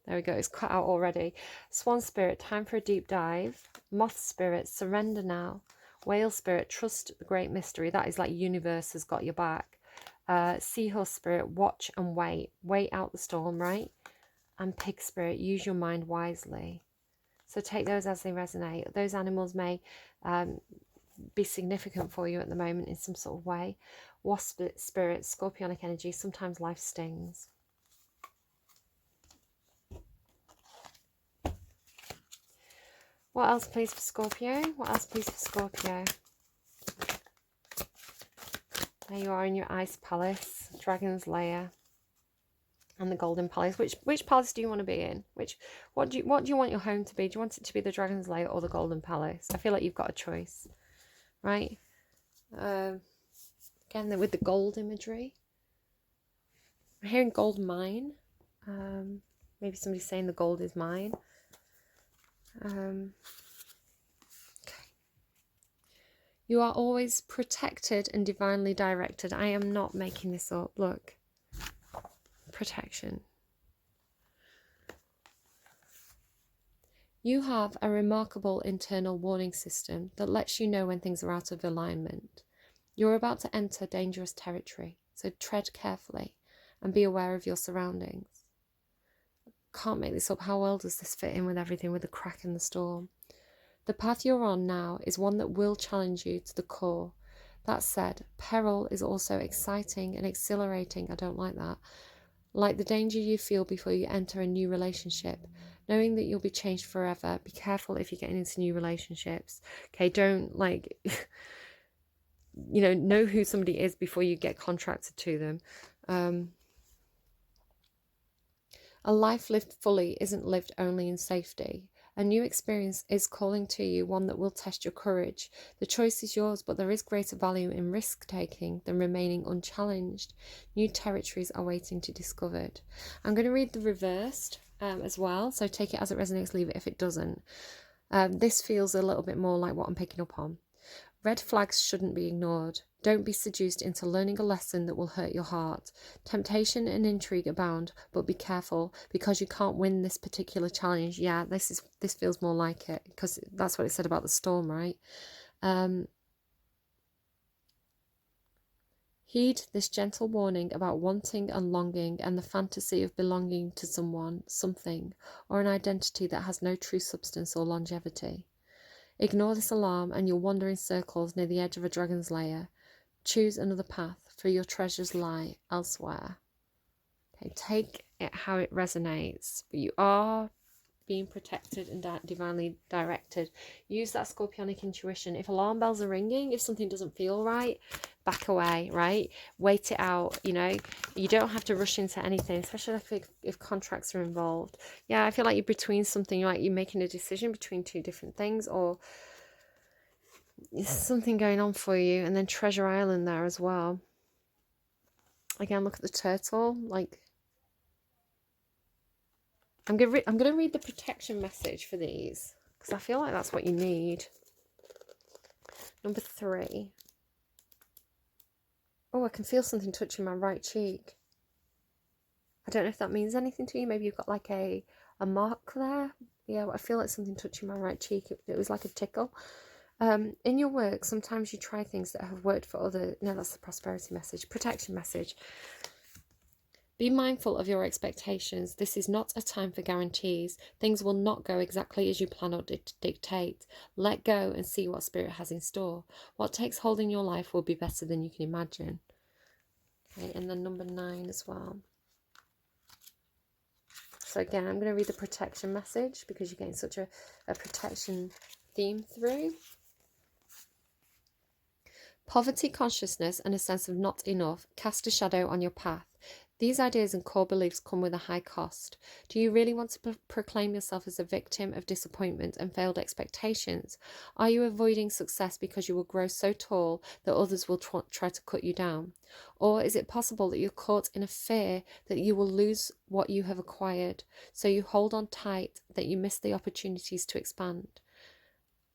there we go. It's cut out already. Swan spirit, time for a deep dive. Moth spirit, surrender now. Whale spirit, trust the great mystery. That is like universe has got your back. Seahorse spirit, watch and wait. Wait out the storm, right? And pig spirit, use your mind wisely. So take those as they resonate. Those animals may be significant for you at the moment in some sort of way. Wasp spirit, scorpionic energy, sometimes life stings. What else, please, for Scorpio? What else, please, for Scorpio? There you are in your Ice Palace, Dragon's Lair, and the Golden Palace. Which palace do you want to be in? What do you want your home to be? Do you want it to be the Dragon's Lair or the Golden Palace? I feel like you've got a choice, right? Again, with the gold imagery. I'm hearing gold mine. Maybe somebody's saying the gold is mine. Okay. You are always protected and divinely directed. I am not making this up. Look. Protection. You have a remarkable internal warning system that lets you know when things are out of alignment. You're about to enter dangerous territory, so tread carefully and be aware of your surroundings. Can't make this up. How well does this fit in with everything, with the crack and the storm? The path you're on now is one that will challenge you to the core. That said, peril is also exciting and exhilarating. I don't like that. Like the danger you feel before you enter a new relationship, knowing that you'll be changed forever. Be careful if you're getting into new relationships. Okay, don't know who somebody is before you get contracted to them. A life lived fully isn't lived only in safety. A new experience is calling to you, one that will test your courage. The choice is yours, but there is greater value in risk-taking than remaining unchallenged. New territories are waiting to be discovered. I'm going to read the reversed as well, so take it as it resonates, leave it if it doesn't. This feels a little bit more like what I'm picking up on. Red flags shouldn't be ignored. Don't be seduced into learning a lesson that will hurt your heart. Temptation and intrigue abound, but be careful because you can't win this particular challenge. Yeah, this feels more like it because that's what it said about the storm, right? Heed this gentle warning about wanting and longing and the fantasy of belonging to someone, something, or an identity that has no true substance or longevity. Ignore this alarm and you'll wander in circles near the edge of a dragon's lair. Choose another path, for your treasures lie elsewhere. Okay, take it how it resonates. But you are being protected and divinely directed. Use that scorpionic intuition. If alarm bells are ringing, if something doesn't feel right, back away, right? Wait it out, you know. You don't have to rush into anything, especially if contracts are involved. Yeah, I feel like you're between something, like you're making a decision between two different things, or there's something going on for you. And then Treasure Island there as well. Again, look at the turtle. Like, I'm gonna read the protection message for these because I feel like that's what you need. Number 3. Oh, I can feel something touching my right cheek. I don't know if that means anything to you. Maybe you've got like a mark there. Yeah, I feel like something touching my right cheek. It was like a tickle. In your work, sometimes you try things that have worked for others. No, that's the prosperity message. Protection message. Be mindful of your expectations. This is not a time for guarantees. Things will not go exactly as you plan or dictate. Let go and see what Spirit has in store. What takes hold in your life will be better than you can imagine. Okay, and then number 9 as well. So again, I'm going to read the protection message because you're getting such a protection theme through. Poverty consciousness and a sense of not enough cast a shadow on your path. These ideas and core beliefs come with a high cost. Do you really want to proclaim yourself as a victim of disappointment and failed expectations? Are you avoiding success because you will grow so tall that others will try to cut you down? Or is it possible that you're caught in a fear that you will lose what you have acquired, so you hold on tight that you miss the opportunities to expand?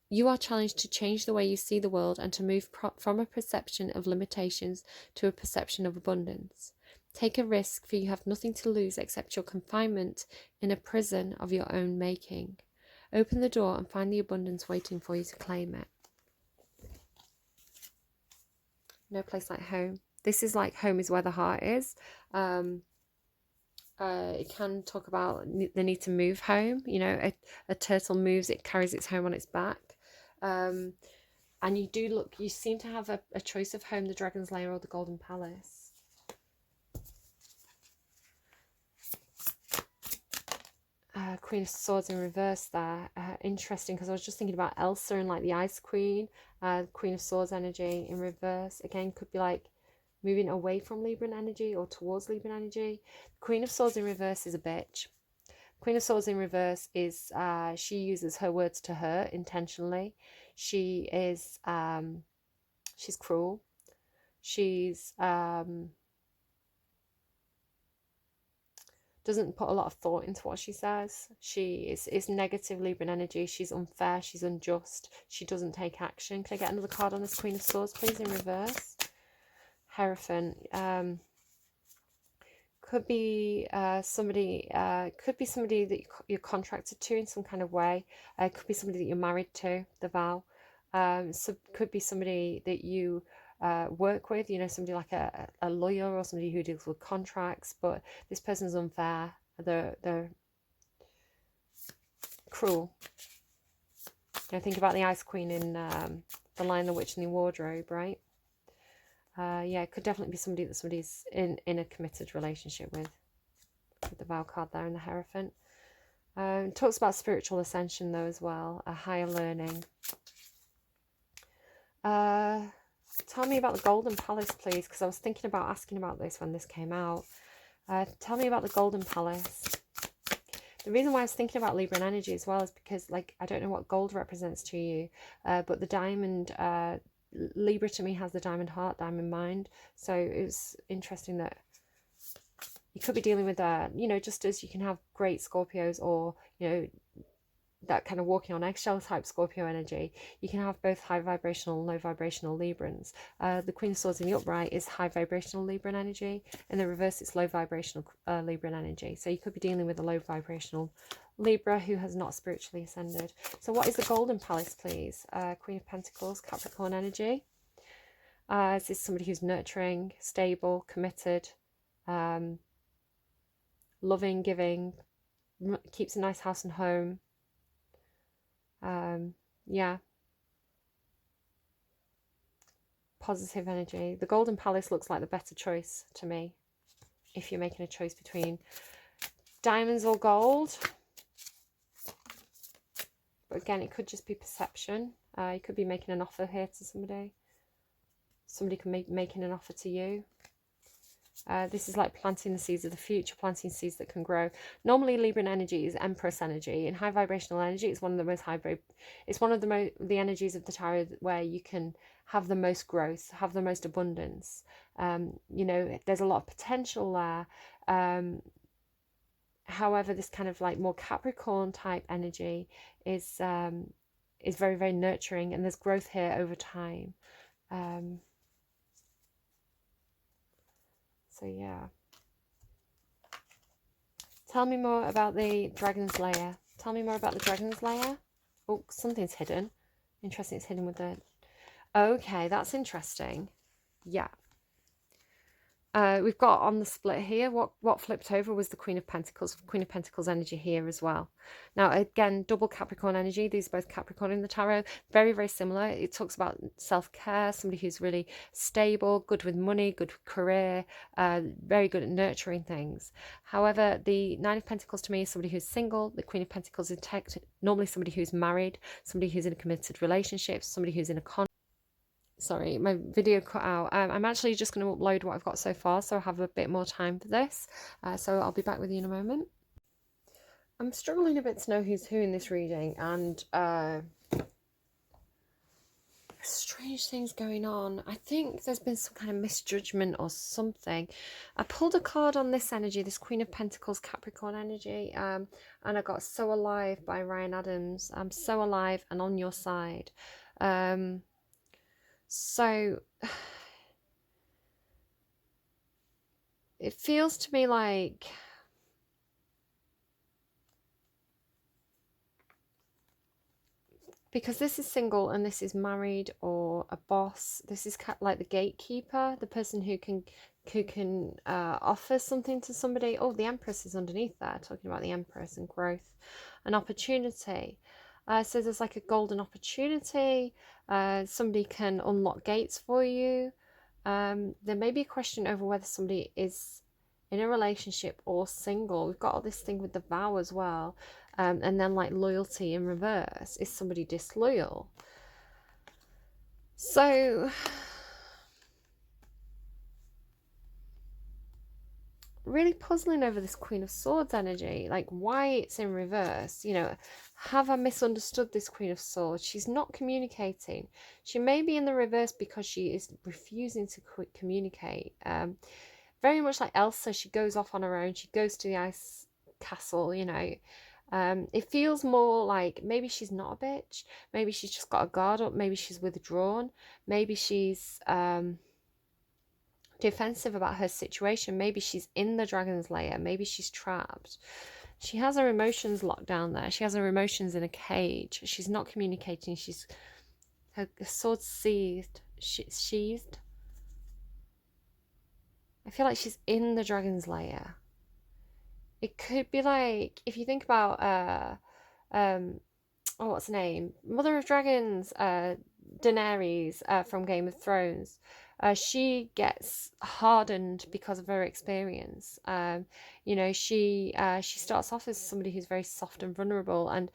You are challenged to change the way you see the world and to move from a perception of limitations to a perception of abundance. Take a risk, for you have nothing to lose except your confinement in a prison of your own making. Open the door and find the abundance waiting for you to claim it. No place like home. This is like home is where the heart is. It can talk about the need to move home. You know, a turtle moves, it carries its home on its back. And you seem to have a choice of home, the Dragon's Lair or the Golden Palace. Queen of Swords in reverse there. Interesting, because I was just thinking about Elsa and like the Ice Queen. Queen of Swords energy in reverse. Again, could be like moving away from Libran energy or towards Libran energy. Queen of Swords in reverse is a bitch. Queen of Swords in reverse is, she uses her words to hurt intentionally. She is, she's cruel. She's, doesn't put a lot of thought into what she says. She is negative Libran energy. She's unfair. She's unjust. She doesn't take action. Can I get another card on this Queen of Swords, please, in reverse? Hierophant. Could be somebody that you're contracted to in some kind of way. Could be somebody that you're married to, the vow. So could be somebody that you work with, you know, somebody like a lawyer or somebody who deals with contracts, but this person's unfair. They're cruel. You know, think about the Ice Queen in The Lion, the Witch and the Wardrobe, right? Yeah, it could definitely be somebody that somebody's in a committed relationship with the vow card there in the Hierophant. It talks about spiritual ascension though as well, a higher learning. Tell me about the Golden Palace, please, because I was thinking about asking about this when this came out. Tell me about the Golden Palace. The reason why I was thinking about Libran energy as well is because, like, I don't know what gold represents to you, but the diamond, Libra to me has the diamond heart, diamond mind. So it was interesting that you could be dealing with that, you know, just as you can have great Scorpios or, you know, that kind of walking on eggshell type Scorpio energy, you can have both high vibrational and low vibrational Librans. The Queen of Swords in the upright is high vibrational Libran energy. In the reverse, it's low vibrational Libran energy. So you could be dealing with a low vibrational Libra who has not spiritually ascended. So what is the Golden Palace, please? Queen of Pentacles, Capricorn energy. Is this somebody who's nurturing, stable, committed, loving, giving, keeps a nice house and home? Yeah, positive energy. The Golden Palace looks like the better choice to me if you're making a choice between diamonds or gold. But again, it could just be perception. You could be making an offer here to somebody. Somebody can making an offer to you. This is like planting the seeds of the future, planting seeds that can grow. Normally, Libran energy is Empress energy. In high vibrational energy, it's one of the most it's one of the energies of the tarot where you can have the most growth, have the most abundance. You know, there's a lot of potential there. However, this kind of like more Capricorn type energy is very, very nurturing, and there's growth here over time. So yeah. Tell me more about the Dragon's Lair. Tell me more about the Dragon's Lair. Oh, something's hidden. Interesting, it's hidden with the... Okay, that's interesting. Yeah. We've got on the split here, what flipped over was the Queen of Pentacles energy here as well. Now, again, double Capricorn energy. These are both Capricorn in the tarot. Very, very similar. It talks about self-care, somebody who's really stable, good with money, good with career, very good at nurturing things. However, the Nine of Pentacles to me is somebody who's single. The Queen of Pentacles is normally somebody who's married, somebody who's in a committed relationship, somebody who's in a Sorry, my video cut out. I'm actually just going to upload what I've got so far, so I have a bit more time for this. So I'll be back with you in a moment. I'm struggling a bit to know who's who in this reading, and strange things going on. I think there's been some kind of misjudgment or something. I pulled a card on this energy, this Queen of Pentacles Capricorn energy, and I got So Alive by Ryan Adams. I'm so alive and on your side. So it feels to me like because this is single and this is married or a boss, this is kind of like the gatekeeper, the person who can offer something to somebody. Oh, the Empress is underneath there, talking about the Empress and growth and opportunity. So there's like a golden opportunity. Somebody can unlock gates for you. There may be a question over whether somebody is in a relationship or single. We've got all this thing with the vow as well. And then like loyalty in reverse. Is somebody disloyal? So really puzzling over this Queen of Swords energy, like why it's in reverse. You know, have I misunderstood this Queen of Swords? She's not communicating. She may be in the reverse because she is refusing to communicate. Very much like Elsa, she goes off on her own. She goes to the ice castle, you know. It feels more like maybe she's not a bitch. Maybe she's just got a guard up. Maybe she's withdrawn. Maybe she's defensive about her situation. Maybe she's in the dragon's lair. Maybe she's trapped. She has her emotions locked down there. She has her emotions in a cage. She's not communicating. Her sword's sheathed. I feel like she's in the dragon's lair. It could be like, if you think about what's her name? Mother of Dragons, Daenerys from Game of Thrones. She gets hardened because of her experience. You know, she starts off as somebody who's very soft and vulnerable, and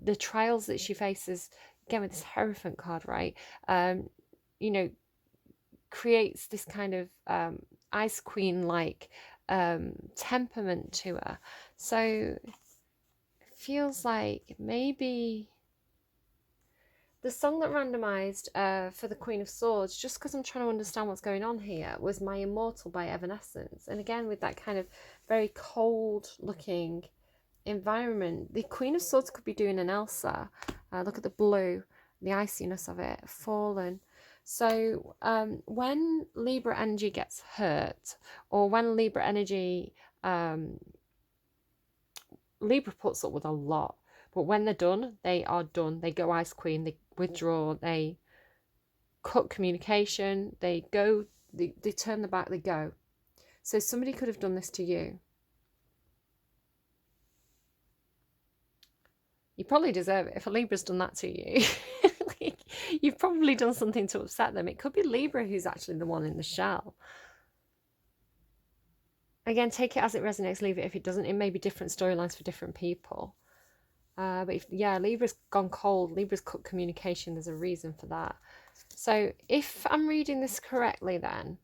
the trials that she faces, again with this Hierophant card, right? You know, creates this kind of Ice Queen like temperament to her. So it feels like maybe the song that randomized for the Queen of Swords, just because I'm trying to understand what's going on here, was My Immortal by Evanescence. And again, with that kind of very cold looking environment, the Queen of Swords could be doing an Elsa. Look at the blue, the iciness of it, fallen. So when Libra energy gets hurt, or when Libra energy, Libra puts up with a lot, but when they're done, they are done. They go Ice Queen, they withdraw, they cut communication, they go, they turn the back, they go. So somebody could have done this to you. You probably deserve it. If a Libra's done that to you, like, you've probably done something to upset them. It could be Libra who's actually the one in the shell. Again, take it as it resonates, leave it if it doesn't. It may be different storylines for different people. But if, yeah, Libra's gone cold, Libra's cut communication, there's a reason for that. So if I'm reading this correctly then,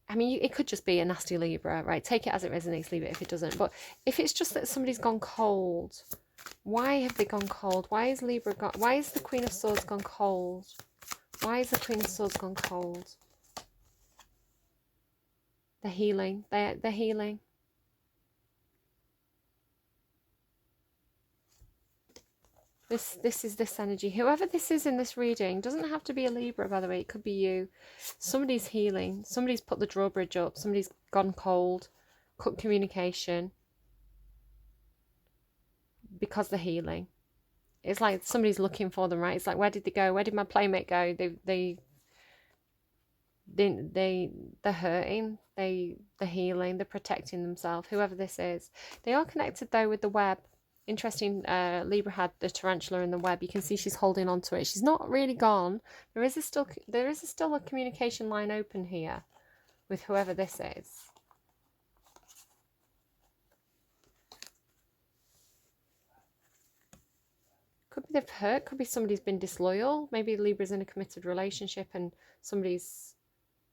I mean, it could just be a nasty Libra, right? Take it as it resonates, leave it if it doesn't. But if it's just that somebody's gone cold, why have they gone cold? Why is Libra gone? Why is the Queen of Swords gone cold? Why is the Queen of Swords gone cold? The healing. The healing. This is this energy. Whoever this is in this reading, doesn't have to be a Libra, by the way. It could be you. Somebody's healing. Somebody's put the drawbridge up. Somebody's gone cold. Cut communication. Because they're healing. It's like somebody's looking for them, right? It's like, where did they go? Where did my playmate go? They're hurting. They're healing. They're protecting themselves. Whoever this is. They are connected, though, with the web. Interesting, Libra had the tarantula in the web. You can see she's holding on to it. She's not really gone. There is still a communication line open here with whoever this is. Could be they've hurt. Could be somebody's been disloyal. Maybe Libra's in a committed relationship and somebody's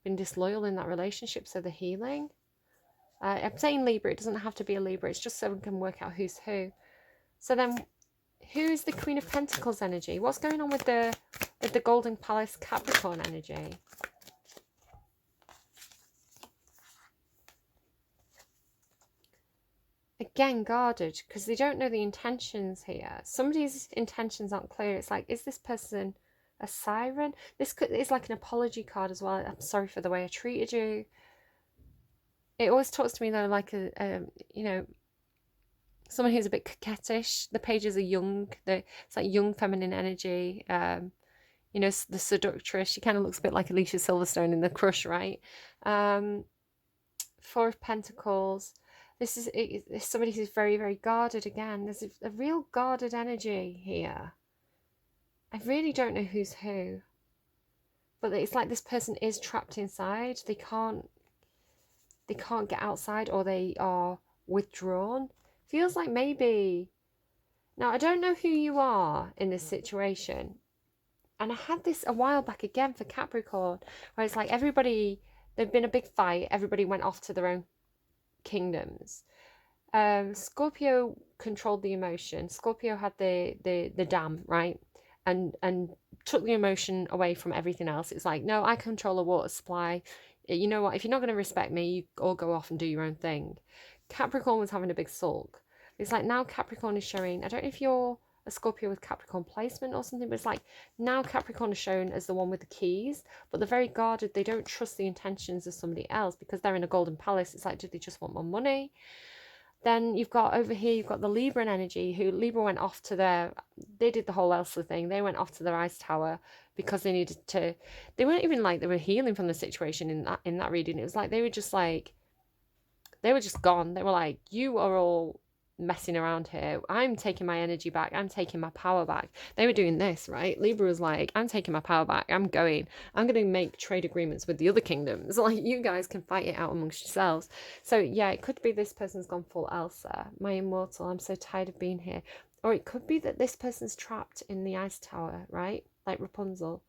been disloyal in that relationship, so they're healing. I'm saying Libra. It doesn't have to be a Libra. It's just so we can work out who's who. So then, who's the Queen of Pentacles energy? What's going on with the Golden Palace Capricorn energy? Again, guarded, because they don't know the intentions here. Somebody's intentions aren't clear. It's like, is this person a siren? This is like an apology card as well. I'm sorry for the way I treated you. It always talks to me though like you know, someone who's a bit coquettish. The pages are young. It's like young feminine energy. You know, the seductress. She kind of looks a bit like Alicia Silverstone in The Crush, right? Four of Pentacles. This is somebody who's very, very guarded again. There's a real guarded energy here. I really don't know who's who. But it's like this person is trapped inside. They can't get outside, or they are withdrawn. Feels like maybe... Now, I don't know who you are in this situation. And I had this a while back again for Capricorn, where it's like everybody... There'd been a big fight. Everybody went off to their own kingdoms. Scorpio controlled the emotion. Scorpio had the dam, right, and took the emotion away from everything else. It's like, no, I control the water supply. You know what, if you're not going to respect me, you all go off and do your own thing. Capricorn was having a big sulk. It's like now Capricorn is showing, I don't know if you're a Scorpio with Capricorn placement or something, but it's like now Capricorn is shown as the one with the keys, but they're very guarded. They don't trust the intentions of somebody else because they're in a golden palace. It's like, do they just want more money? Then you've got over here, you've got the Libran energy, who Libra went off to they did the whole Elsa thing. They went off to their ice tower because they needed to, they weren't even like they were healing from the situation in that reading. It was like they were just gone. They were like, you are all messing around here. I'm taking my energy back. I'm taking my power back. They were doing this, right? Libra was like, I'm taking my power back. I'm going to make trade agreements with the other kingdoms. Like, you guys can fight it out amongst yourselves. So yeah, it could be this person's gone full Elsa. My Immortal, I'm so tired of being here. Or it could be that this person's trapped in the ice tower, right? Like Rapunzel.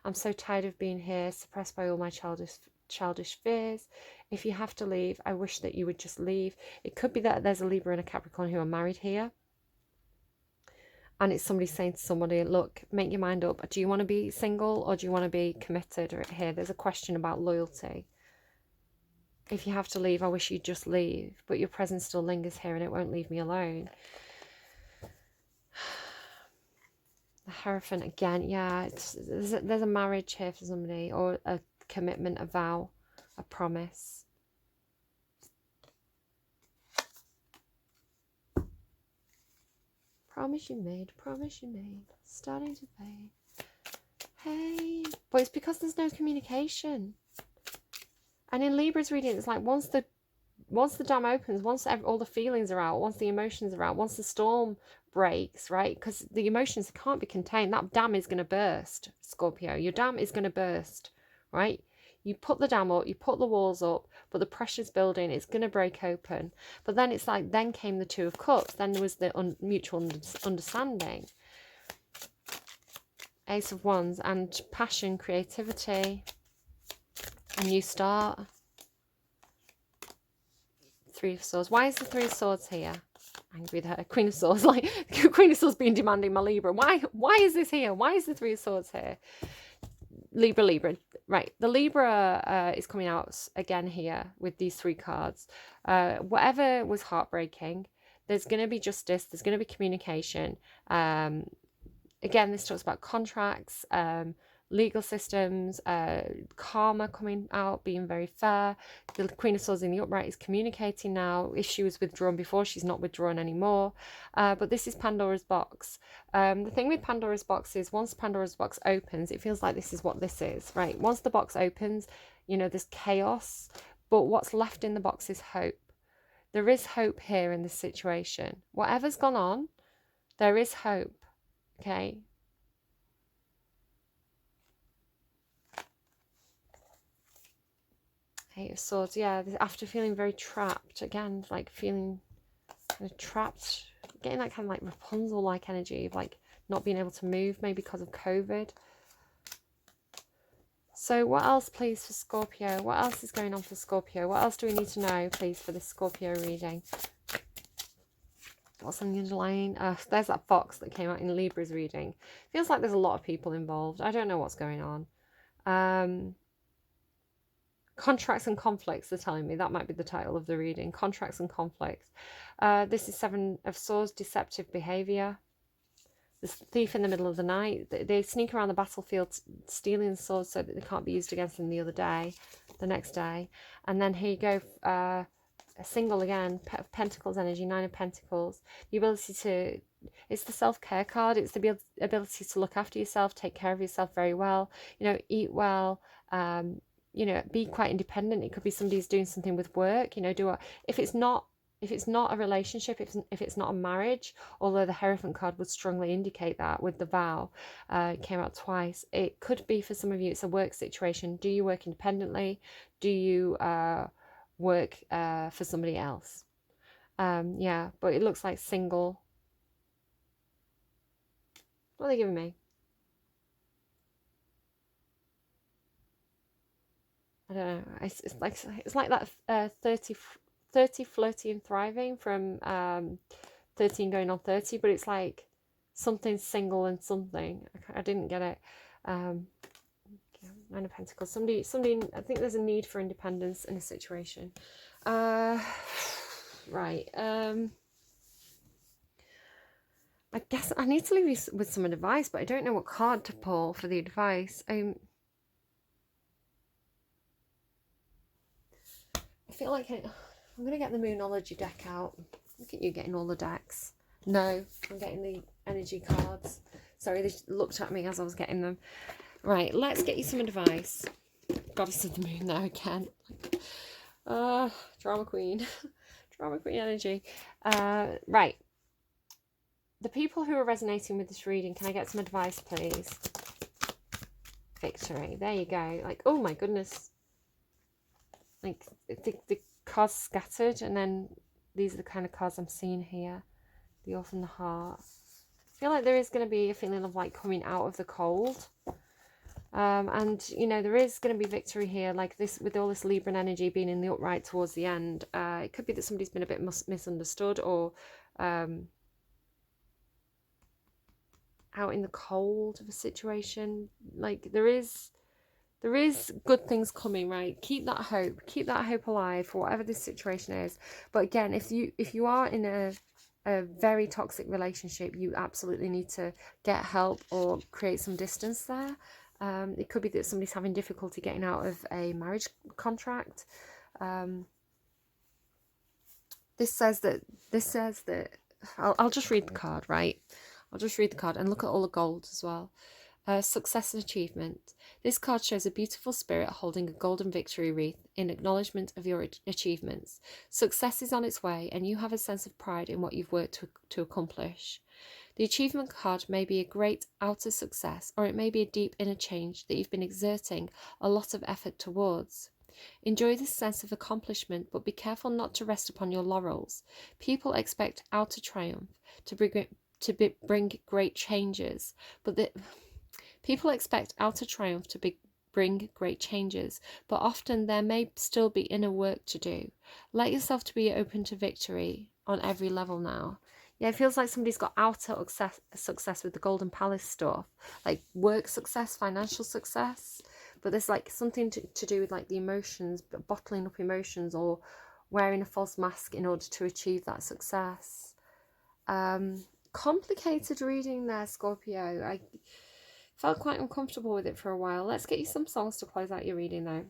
I'm so tired of being here, suppressed by all my childish fears. If you have to leave, I wish that you would just leave. It could be that there's a Libra and a Capricorn who are married here, and it's somebody saying to somebody, look, make your mind up. Do you want to be single or do you want to be committed? Or here there's a question about loyalty. If you have to leave, I wish you'd just leave, but your presence still lingers here and it won't leave me alone. The Hierophant again. Yeah, there's a marriage here for somebody, or a commitment, a vow, a promise. Promise you made, starting to fade. Hey, but it's because there's no communication. And in Libra's reading, it's like once the dam opens, once all the feelings are out, once the emotions are out, once the storm breaks, right? Because the emotions can't be contained. That dam is going to burst, Scorpio. Your dam is going to burst, right? You put the dam up, you put the walls up, but the pressure's building, it's going to break open. But then it's like, then came the Two of Cups. Then there was the mutual understanding. Ace of Wands and passion, creativity, a new start. Three of Swords. Why is the Three of Swords here? Angry with her. Queen of Swords. Like, Queen of Swords being demanding my Libra. Why is this here? Why is the Three of Swords here? Libra. Right. The Libra is coming out again here with these three cards. Whatever was heartbreaking, there's going to be justice. There's going to be communication. Again, this talks about contracts, legal systems, karma coming out, being very fair. The Queen of Swords in the upright is communicating now. If she was withdrawn before, she's not withdrawn anymore. But this is Pandora's box. The thing with Pandora's box is once Pandora's box opens, it feels like this is what this is, right? Once the box opens, you know, there's chaos, but what's left in the box is hope. There is hope here in this situation. Whatever's gone on, there is hope, okay? Eight of Swords, yeah, after feeling very trapped, again, like feeling kind of trapped, getting that kind of like Rapunzel-like energy of like not being able to move, maybe because of COVID. So what else, please, for Scorpio? What else is going on for Scorpio? What else do we need to know, please, for this Scorpio reading? What's on the underlying? There's that fox that came out in Libra's reading. Feels like there's a lot of people involved. I don't know what's going on. Contracts and conflicts, they're telling me. That might be the title of the reading. Contracts and conflicts. This is Seven of Swords, deceptive behaviour. This thief in the middle of the night. They sneak around the battlefield stealing swords so that they can't be used against them the next day. And then here you go, a single again, Pentacles energy, Nine of Pentacles. The ability to, it's the self-care card. It's the ability to look after yourself, take care of yourself very well, you know, eat well, you know, be quite independent. It could be somebody's doing something with work, you know, if it's not a relationship, if it's not a marriage, although the Hierophant card would strongly indicate that with the vow, it came out twice. It could be for some of you, it's a work situation. Do you work independently? Do you work for somebody else? Yeah, but it looks like single. What are they giving me? I don't know. It's like that 30 flirty and thriving from 13 going on 30, but it's like something single and something. I didn't get it. Nine of Pentacles. Somebody. I think there's a need for independence in a situation. Right. I guess I need to leave you with some advice, but I don't know what card to pull for the advice. I feel like I'm going to get the Moonology deck out. Look at you getting all the decks. No, I'm getting the energy cards. Sorry, they looked at me as I was getting them. Right, let's get you some advice. Goddess of the Moon there again. Drama Queen. Drama Queen energy. Right. The people who are resonating with this reading, can I get some advice, please? Victory. There you go. Like, oh my goodness. Like, the cards scattered, and then these are the kind of cards I'm seeing here. The Orphan and the Heart. I feel like there is going to be a feeling of like coming out of the cold. And, you know, there is going to be victory here, like this, with all this Libran energy being in the upright towards the end. It could be that somebody's been a bit misunderstood, or out in the cold of a situation. Like, there is good things coming, right? Keep that hope alive for whatever this situation is. But again, if you are in a very toxic relationship, you absolutely need to get help or create some distance there. It could be that somebody's having difficulty getting out of a marriage contract. This says that I'll just read the card, right? I'll just read the card and look at all the gold as well. Success and achievement. This card shows a beautiful spirit holding a golden victory wreath in acknowledgement of your achievements. Success is on its way, and you have a sense of pride in what you've worked to accomplish. The achievement card may be a great outer success, or it may be a deep inner change that you've been exerting a lot of effort towards. Enjoy this sense of accomplishment, but be careful not to rest upon your laurels. People expect outer triumph to bring great changes, but people expect outer triumph to bring great changes, but often there may still be inner work to do. Let yourself to be open to victory on every level now. Yeah, it feels like somebody's got outer success with the Golden Palace stuff, like work success, financial success, but there's like something to do with like the emotions, bottling up emotions, or wearing a false mask in order to achieve that success. Complicated reading there, Scorpio. I felt quite uncomfortable with it for a while. Let's get you some songs to close out your reading though.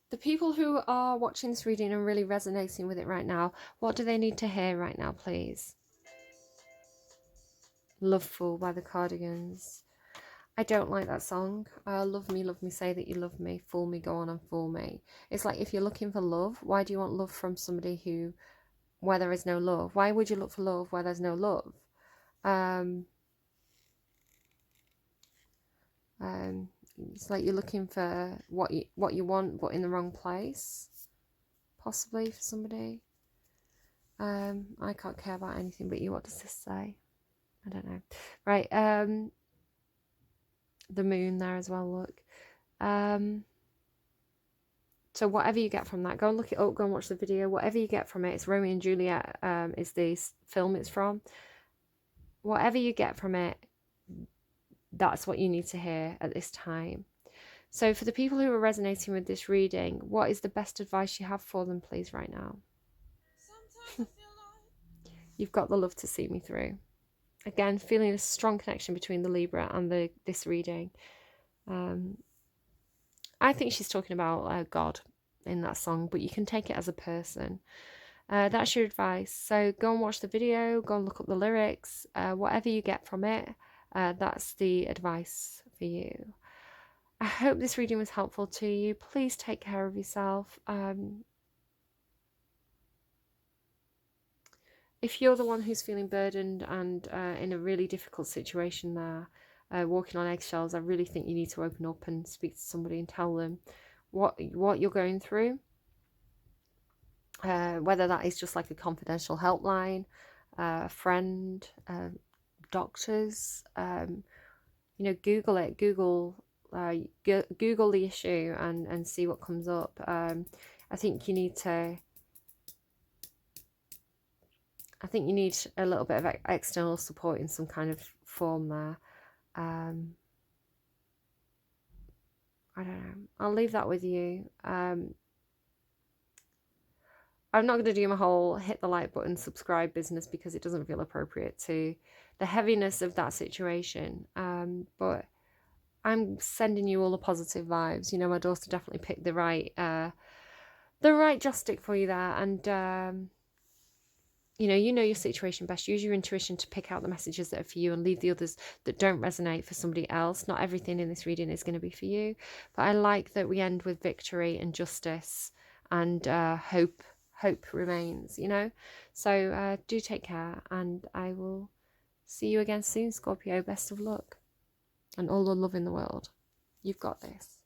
The people who are watching this reading and really resonating with it right now, what do they need to hear right now, please? Lovefool by the Cardigans. I don't like that song. Love me, say that you love me. Fool me, go on and fool me. It's like, if you're looking for love, why do you want love from somebody where there is no love? Why would you look for love where there's no love? It's like you're looking for what you want, but in the wrong place, possibly, for somebody. I can't care about anything but you. What does this say? I don't know. Right, the moon there as well, look. So whatever you get from that, go and look it up, go and watch the video. Whatever you get from it, it's Romeo and Juliet is the film it's from. Whatever you get from it, that's what you need to hear at this time. So for the people who are resonating with this reading, what is the best advice you have for them, please, right now? You've got the love to see me through. Again, feeling a strong connection between the Libra and this reading. I think she's talking about God in that song, but you can take it as a person. That's your advice. So go and watch the video, go and look up the lyrics. Whatever you get from it, that's the advice for you. I hope this reading was helpful to you. Please take care of yourself. If you're the one who's feeling burdened and in a really difficult situation there, walking on eggshells, I really think you need to open up and speak to somebody and tell them what you're going through. Whether that is just like a confidential helpline, a friend, doctors, you know, Google it. Google the issue and see what comes up. I think you need a little bit of external support in some kind of form there. I don't know. I'll leave that with you. I'm not going to do my whole hit the like button, subscribe business because it doesn't feel appropriate to the heaviness of that situation. But I'm sending you all the positive vibes. You know, my daughter definitely picked the right joss stick for you there. And, you know your situation best. Use your intuition to pick out the messages that are for you and leave the others that don't resonate for somebody else. Not everything in this reading is going to be for you. But I like that we end with victory and justice and hope remains, you know. So do take care, and I will see you again soon, Scorpio. Best of luck and all the love in the world. You've got this.